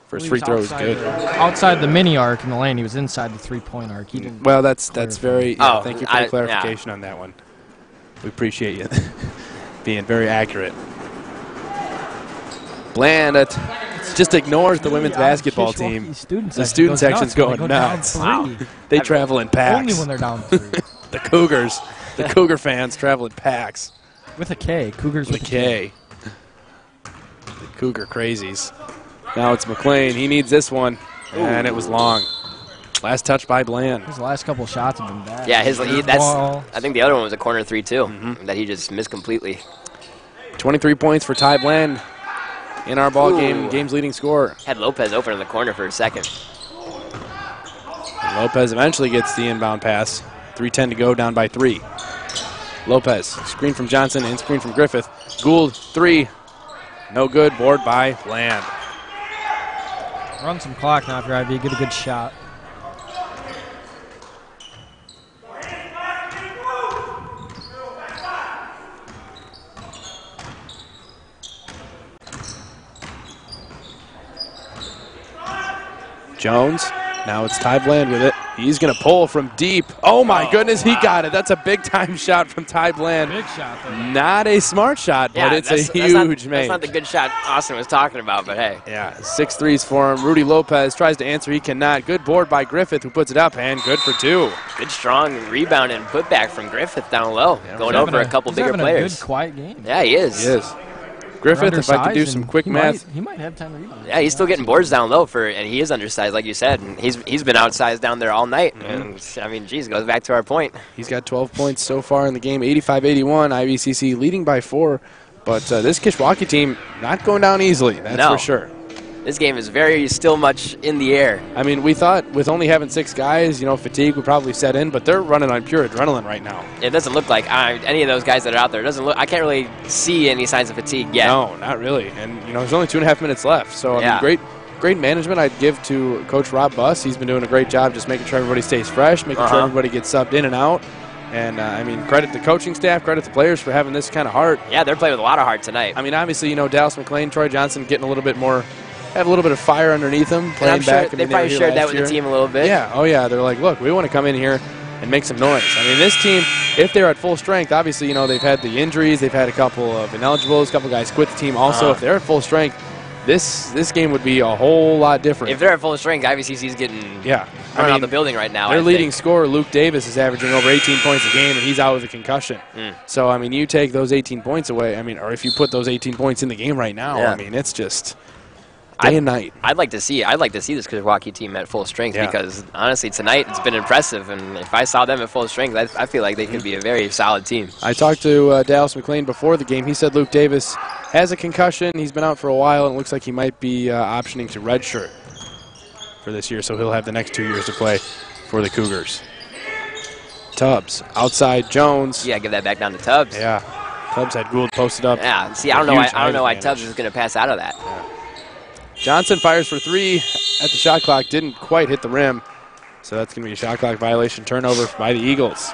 First free throw is good. Outside the mini arc in the lane, he was inside the 3-point arc. He didn't. Well, that's very. Yeah, Oh, thank you for the clarification on that one. We appreciate you being very accurate. Bland just ignores the women's basketball team. The student section's going nuts. Wow. They travel in packs. Only when they're down 3. The Cougars, the Cougar fans travel in packs. With a K. Cougars with a K. The Cougar crazies. Now it's McLean. He needs this one. And it was long. Last touch by Bland. His last couple shots have been bad. Yeah, I think the other one was a corner 3 too, that he just missed completely. 23 points for Ty Bland in our ball game. Game's leading scorer. Had Lopez open in the corner for a second. And Lopez eventually gets the inbound pass. 3:10 to go, down by 3. Lopez, screen from Johnson and screen from Griffith. Gould, 3. No good, board by Bland. Run some clock now for IV. Get a good shot. Jones, now it's Ty Bland with it. He's going to pull from deep. Oh, my goodness, he got it. That's a big-time shot from Ty Bland. Big shot, though. Not a smart shot, but it's a huge make. That's not the good shot Austin was talking about, but hey. Yeah, 6 threes for him. Rudy Lopez tries to answer. He cannot. Good board by Griffith, who puts it up, and good for 2. Good, strong rebound and putback from Griffith down low, going over a couple bigger players. He's having a good, quiet game. Yeah, he is. He is. Griffith, if I could do some quick math. He might have time to rebound. Yeah, he's still getting boards down low, and he is undersized, like you said. And he's been outsized down there all night. And, I mean, geez, goes back to our point. He's got 12 points so far in the game, 85-81. IVCC leading by 4. But this Kishwaukee team not going down easily, that's for sure. This game is still much in the air. I mean, we thought with only having 6 guys, fatigue would probably set in, but they're running on pure adrenaline right now. It doesn't look like any of those guys that are out there. I can't really see any signs of fatigue yet. No, not really. And, there's only 2.5 minutes left. So, I mean, great management I'd give to Coach Rob Buss. He's been doing a great job just making sure everybody stays fresh, making sure everybody gets subbed in and out. And, I mean, credit the coaching staff, credit the players for having this kind of heart. Yeah, they're playing with a lot of heart tonight. I mean, obviously, Dallas McLean, Troy Johnson getting a little bit more, have a little bit of fire underneath them, playing back. They probably shared that with the team a little bit. Yeah, oh yeah, they're like, look, we want to come in here and make some noise. I mean, this team, if they're at full strength, obviously, you know, they've had the injuries, they've had a couple of ineligibles, a couple guys quit the team. Also, if they're at full strength, this game would be a whole lot different. If they're at full strength, IVCC's getting run out of the building right now. Their leading scorer, Luke Davis, is averaging over 18 points a game, and he's out with a concussion. So, I mean, you take those 18 points away, I mean, or if you put those 18 points in the game right now, I mean, it's just day and night. I'd like to see this Kishwaukee team at full strength because, honestly, tonight it's been impressive, and if I saw them at full strength, I feel like they could be a very solid team. I talked to Dallas McLean before the game. He said Luke Davis has a concussion. He's been out for a while, and it looks like he might be optioning to redshirt for this year, so he'll have the next 2 years to play for the Cougars. Tubbs, outside Jones. Yeah, give that back down to Tubbs. Yeah, Tubbs had Gould posted up. Yeah, see, I don't know why Tubbs is going to pass out of that. Yeah. Johnson fires for 3 at the shot clock. Didn't quite hit the rim, so that's going to be a shot clock violation, turnover by the Eagles.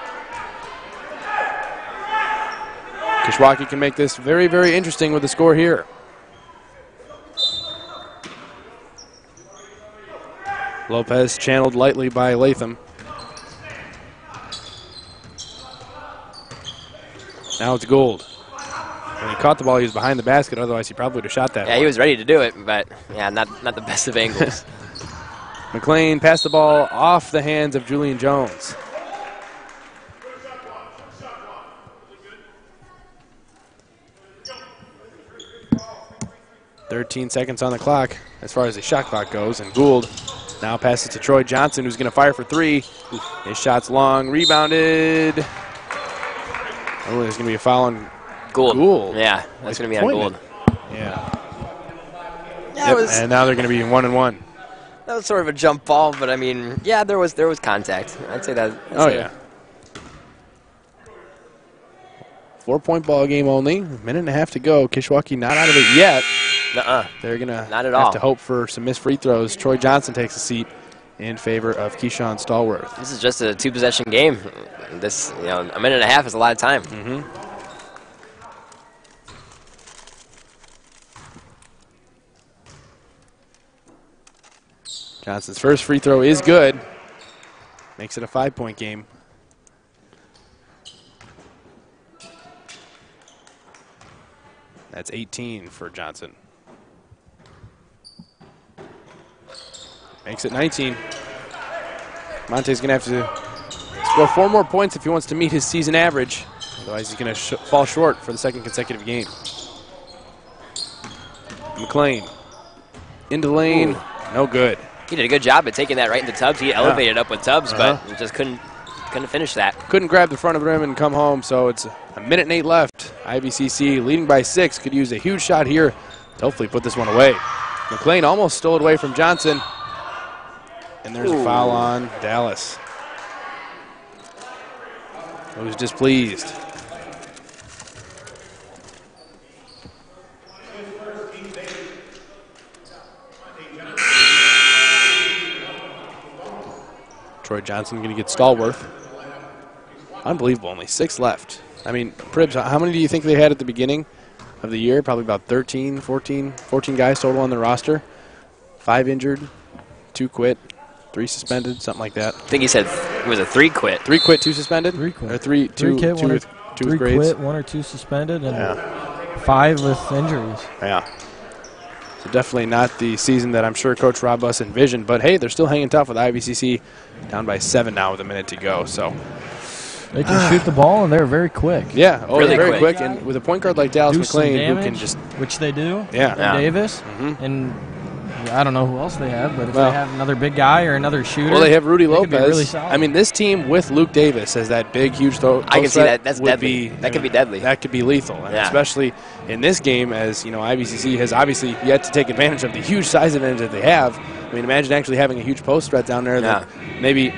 Kishwaukee can make this very, very interesting with the score here. Lopez channeled lightly by Latham. Now it's Gould. When he caught the ball, he was behind the basket. Otherwise, he probably would have shot that. Yeah, he was ready to do it, but yeah, not the best of angles. McLean passed the ball off the hands of Julian Jones. "13 seconds on the clock as far as the shot clock goes, and Gould now passes to Troy Johnson, who's going to fire for 3. His shot's long, rebounded. Oh, there's going to be a foul on Gould. Yeah, that's going to be on Gould. Yeah. And now they're going to be 1-1. That was sort of a jump ball, but I mean, yeah, there was contact. I'd say that. Yeah. 4-point ball game only. A minute and a half to go. Kishwaukee not out of it yet. They're going to have to hope for some missed free throws. Troy Johnson takes a seat in favor of Keyshawn Stallworth. This is just a 2-possession game. This, you know, a minute and a half is a lot of time. Johnson's first free throw is good. Makes it a 5-point game. That's 18 for Johnson. Makes it 19. Monte's going to have to score 4 more points if he wants to meet his season average. Otherwise, he's going to fall short for the 2nd consecutive game. McLean into the lane. No good. He did a good job at taking that right into Tubbs. He elevated up with Tubbs, but he just couldn't finish that. Couldn't grab the front of the rim and come home, so it's a minute and 8 left. IVCC leading by 6. Could use a huge shot here to hopefully put this one away. McLean almost stole it away from Johnson. And there's a foul on Dallas. Who's displeased. Troy Johnson going to get Stallworth. Unbelievable, only 6 left. I mean, Pribs, how many do you think they had at the beginning of the year? Probably about 13, 14 guys total on the roster. 5 injured, 2 quit, 3 suspended, something like that. I think he said it was a 3 quit. 3 quit, 2 suspended? 3 quit. Or 3 quit, 2 grades? Quit, 1 or 2 suspended, and 5 with injuries. Yeah. So definitely not the season that I'm sure Coach Rob Buss envisioned. But, hey, they're still hanging tough with IVCC down by 7 now with a minute to go. So they can shoot the ball, and they're very quick. Yeah, really they're very quick. And with a point guard like Dallas McLean, who can just... Which they do. Yeah. Davis. And I don't know who else they have, but if they have another big guy or another shooter. Well, they have Rudy Lopez. Could be really solid. I mean, this team with Luke Davis as that big, huge throw. I can see that. That's deadly. That could be deadly. That could be lethal, and especially in this game, as you know, IVCC has obviously yet to take advantage of the huge size advantage that they have. I mean, imagine actually having a huge post threat down there. That maybe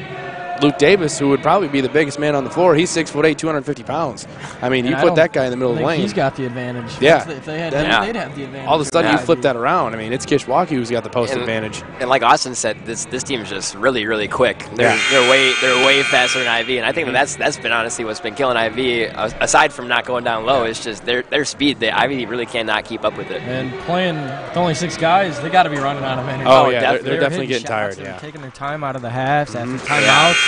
Luke Davis, who would probably be the biggest man on the floor, he's 6'8", 250 pounds. I mean, you put that guy in the middle of the lane. He's got the advantage. Yeah. If they had him, they'd have the advantage. All of a sudden, you flip that around. I mean, it's Kishwaukee who's got the post advantage. And like Austin said, this team's just really, really quick. They're way faster than IV, and I think that's been honestly what's been killing IV. Aside from not going down low, it's just their speed. The IV really cannot keep up with it. And playing with only 6 guys, they got to be running out of energy. Oh yeah, they're definitely getting tired. Taking their time out of the halves, after timeouts.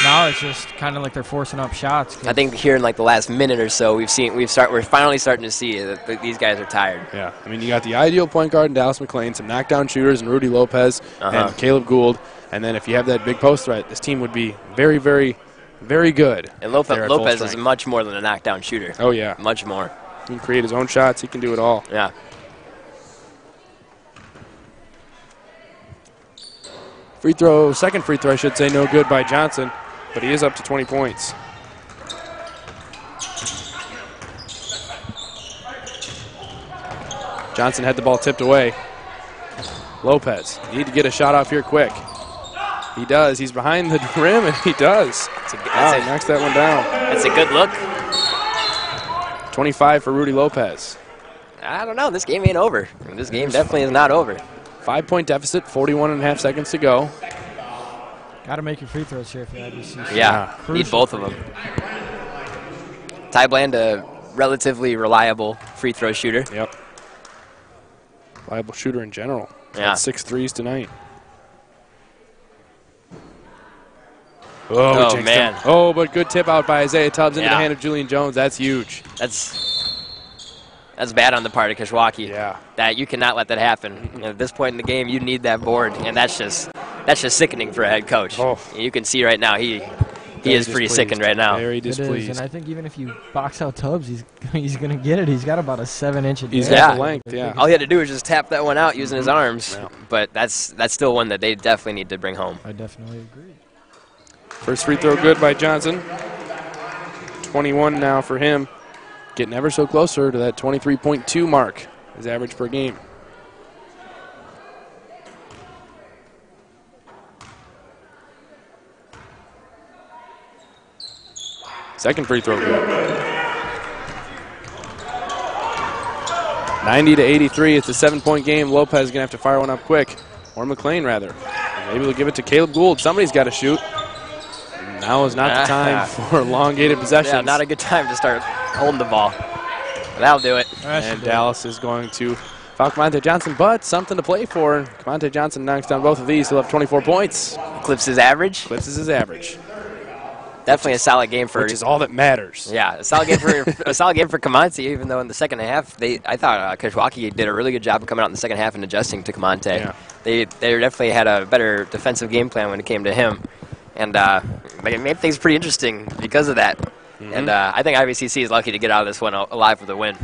Now it's just kind of like they're forcing up shots. I think here in like the last minute or so, we're finally starting to see that these guys are tired. Yeah, I mean, you got the ideal point guard in Dallas McLean, some knockdown shooters in Rudy Lopez and Caleb Gould, and then if you have that big post threat, this team would be very, very, very good. And Lopez is much more than a knockdown shooter. Oh, yeah. Much more. He can create his own shots. He can do it all. Yeah. Second free throw, I should say, no good by Johnson, but he is up to 20 points. Johnson had the ball tipped away. Lopez, need to get a shot off here quick. He does. He's behind the rim, and he does. He knocks that one down. That's a good look. 25 for Rudy Lopez. I don't know. This game ain't over. This game definitely is not over. 5-point deficit, 41.5 seconds to go. Got to make your free throws here for IVCC. Yeah, need both of them. Ty Bland, a relatively reliable free throw shooter. Yep. Reliable shooter in general. Yeah. 6 threes tonight. Oh, jinxed man. him. Oh, but good tip out by Isaiah Tubbs into the hand of Julian Jones. That's huge. That's bad on the part of Kishwaukee. Yeah. That you cannot let that happen. At this point in the game, you need that board, and that's just sickening for a head coach. Oh. You can see right now he is pretty sickened right now. Very displeased. It is, and I think even if you box out Tubbs, he's going to get it. He's got about a 7-inch advantage. He's got the length, yeah. All he had to do was just tap that one out using his arms. Yeah. But that's still one that they definitely need to bring home. I definitely agree. First free throw good by Johnson. 21 now for him. Getting ever so closer to that 23.2 mark, his average per game. Second free throw good. 90-83. It's a 7-point game. Lopez is going to have to fire one up quick. Or McLean, rather. Maybe we'll give it to Caleb Gould. Somebody's got to shoot. Now is not the time for elongated possessions. Yeah, not a good time to start holding the ball. That'll do it. And Dallas is going to foul Kamonte Johnson, but something to play for. Kamonte Johnson knocks down both of these. He'll have 24 points. Clips his average. Clips his average. Definitely a solid game for. Which is all that matters. Yeah, a solid game for Kamonte. Even though in the second half, I thought Kishwaukee did a really good job of coming out in the second half and adjusting to Kamonte. Yeah. They definitely had a better defensive game plan when it came to him, and they made things pretty interesting because of that. Mm-hmm. And I think IVCC is lucky to get out of this one alive with a win.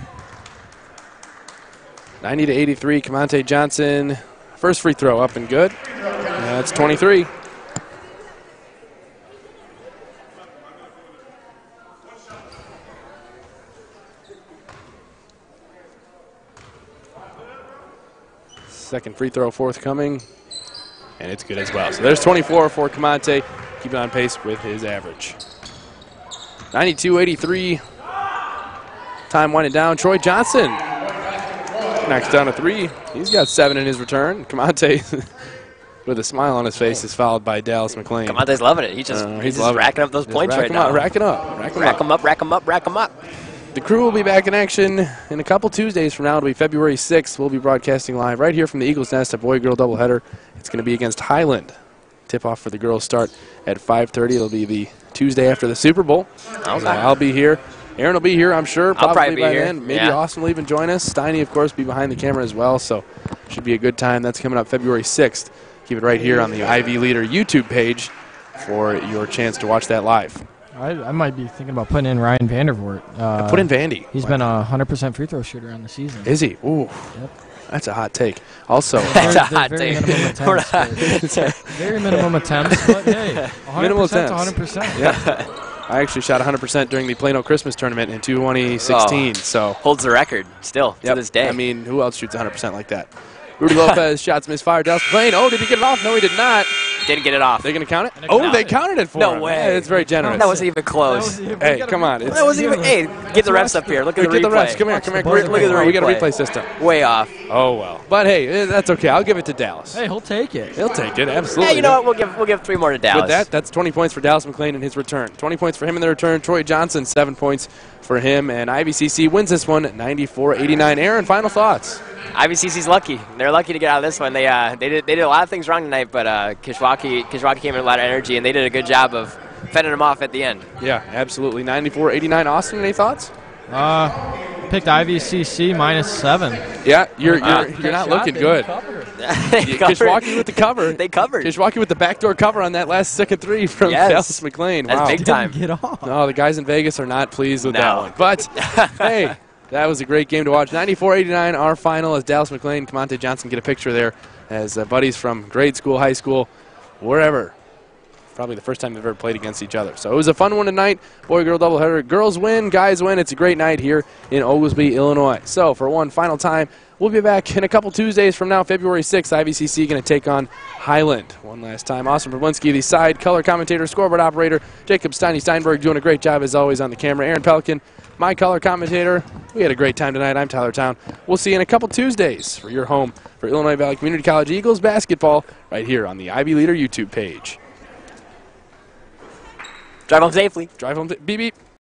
90-83, Kamonte Johnson. First free throw up and good. That's 23. Second free throw forthcoming, and it's good as well. So there's 24 for Kamonte, keeping on pace with his average. 92-83. Time winding down. Troy Johnson knocks down a three. He's got 7 in his return. Kamonte, with a smile on his face, is fouled by Dallas McLean. Kamonte's loving it. He's just racking up those points right now. Rack them up. Rack them up. The crew will be back in action in a couple Tuesdays from now. It'll be February 6th. We'll be broadcasting live right here from the Eagles Nest, a boy-girl doubleheader. It's going to be against Highland. Tip-off for the girls start at 5:30. It'll be the Tuesday after the Super Bowl. Okay. I'll be here. Aaron will be here, I'm sure. I'll probably be by here. then. Maybe Austin will even join us. Steiny, of course, be behind the camera as well. So should be a good time. That's coming up February 6th. Keep it right here on the Ivy Leader YouTube page for your chance to watch that live. I might be thinking about putting in Ryan Vandervoort. Put in Vandy. He's been a 100% free throw shooter on the season. Is he? Ooh. Yep. That's a hot take. Also, that's a hot take. Very minimum attempts, but hey, 100% minimal attempts. 100%. Yeah. I actually shot 100% during the Plano Christmas tournament in 2016. So holds the record still to this day. I mean, who else shoots 100% like that? Rudy Lopez, shots misfired. Dallas McLean. Oh, did he get it off? No, he did not. Didn't get it off. They're going to count it? Oh, they counted it for him. No way. Yeah, it's very generous. That wasn't even close. Hey, come on. That wasn't even. Hey, get the refs up here. Look at the replay. Get the refs. Come here. Look at the replay. We got a replay system. Way off. Oh, well. But, hey, that's okay. I'll give it to Dallas. Hey, he'll take it. He'll take it. Absolutely. Yeah, you know what? We'll give 3 more to Dallas. With that, that's 20 points for Dallas McLean in his return. 20 points for him in the return. Troy Johnson, 7 points for him. And IVCC wins this one 94-89. Aaron, final thoughts? IVCC's lucky. They're lucky to get out of this one. They did a lot of things wrong tonight, but Kishwaukee came in with a lot of energy, and they did a good job of fending them off at the end. Yeah, absolutely. 94-89. Austin, any thoughts? Picked IVCC -7. Yeah, you're not looking good. Kishwaukee with the cover. They covered. Kishwaukee with the backdoor cover on that last second three from Yes. Dallas McLean. That's Wow. big time. Get off. No, the guys in Vegas are not pleased with that No. one. But, hey, that was a great game to watch. 94-89, our final, as Dallas McLean and Camonte Johnson get a picture there as buddies from grade school, high school, wherever. Probably the first time they've ever played against each other. So it was a fun one tonight. Boy-girl doubleheader. Girls win, guys win. It's a great night here in Oglesby, Illinois. So for one final time, we'll be back in a couple Tuesdays from now, February 6th. IVCC going to take on Highland. One last time, Austin Brablinski, the side color commentator, scoreboard operator. Jacob Steinberg doing a great job as always on the camera. Aaron Pelican, my color commentator. We had a great time tonight. I'm Tyler Town. We'll see you in a couple Tuesdays for your home for Illinois Valley Community College Eagles basketball right here on the Ivy Leader YouTube page. Drive home safely. Drive home. Beep, beep.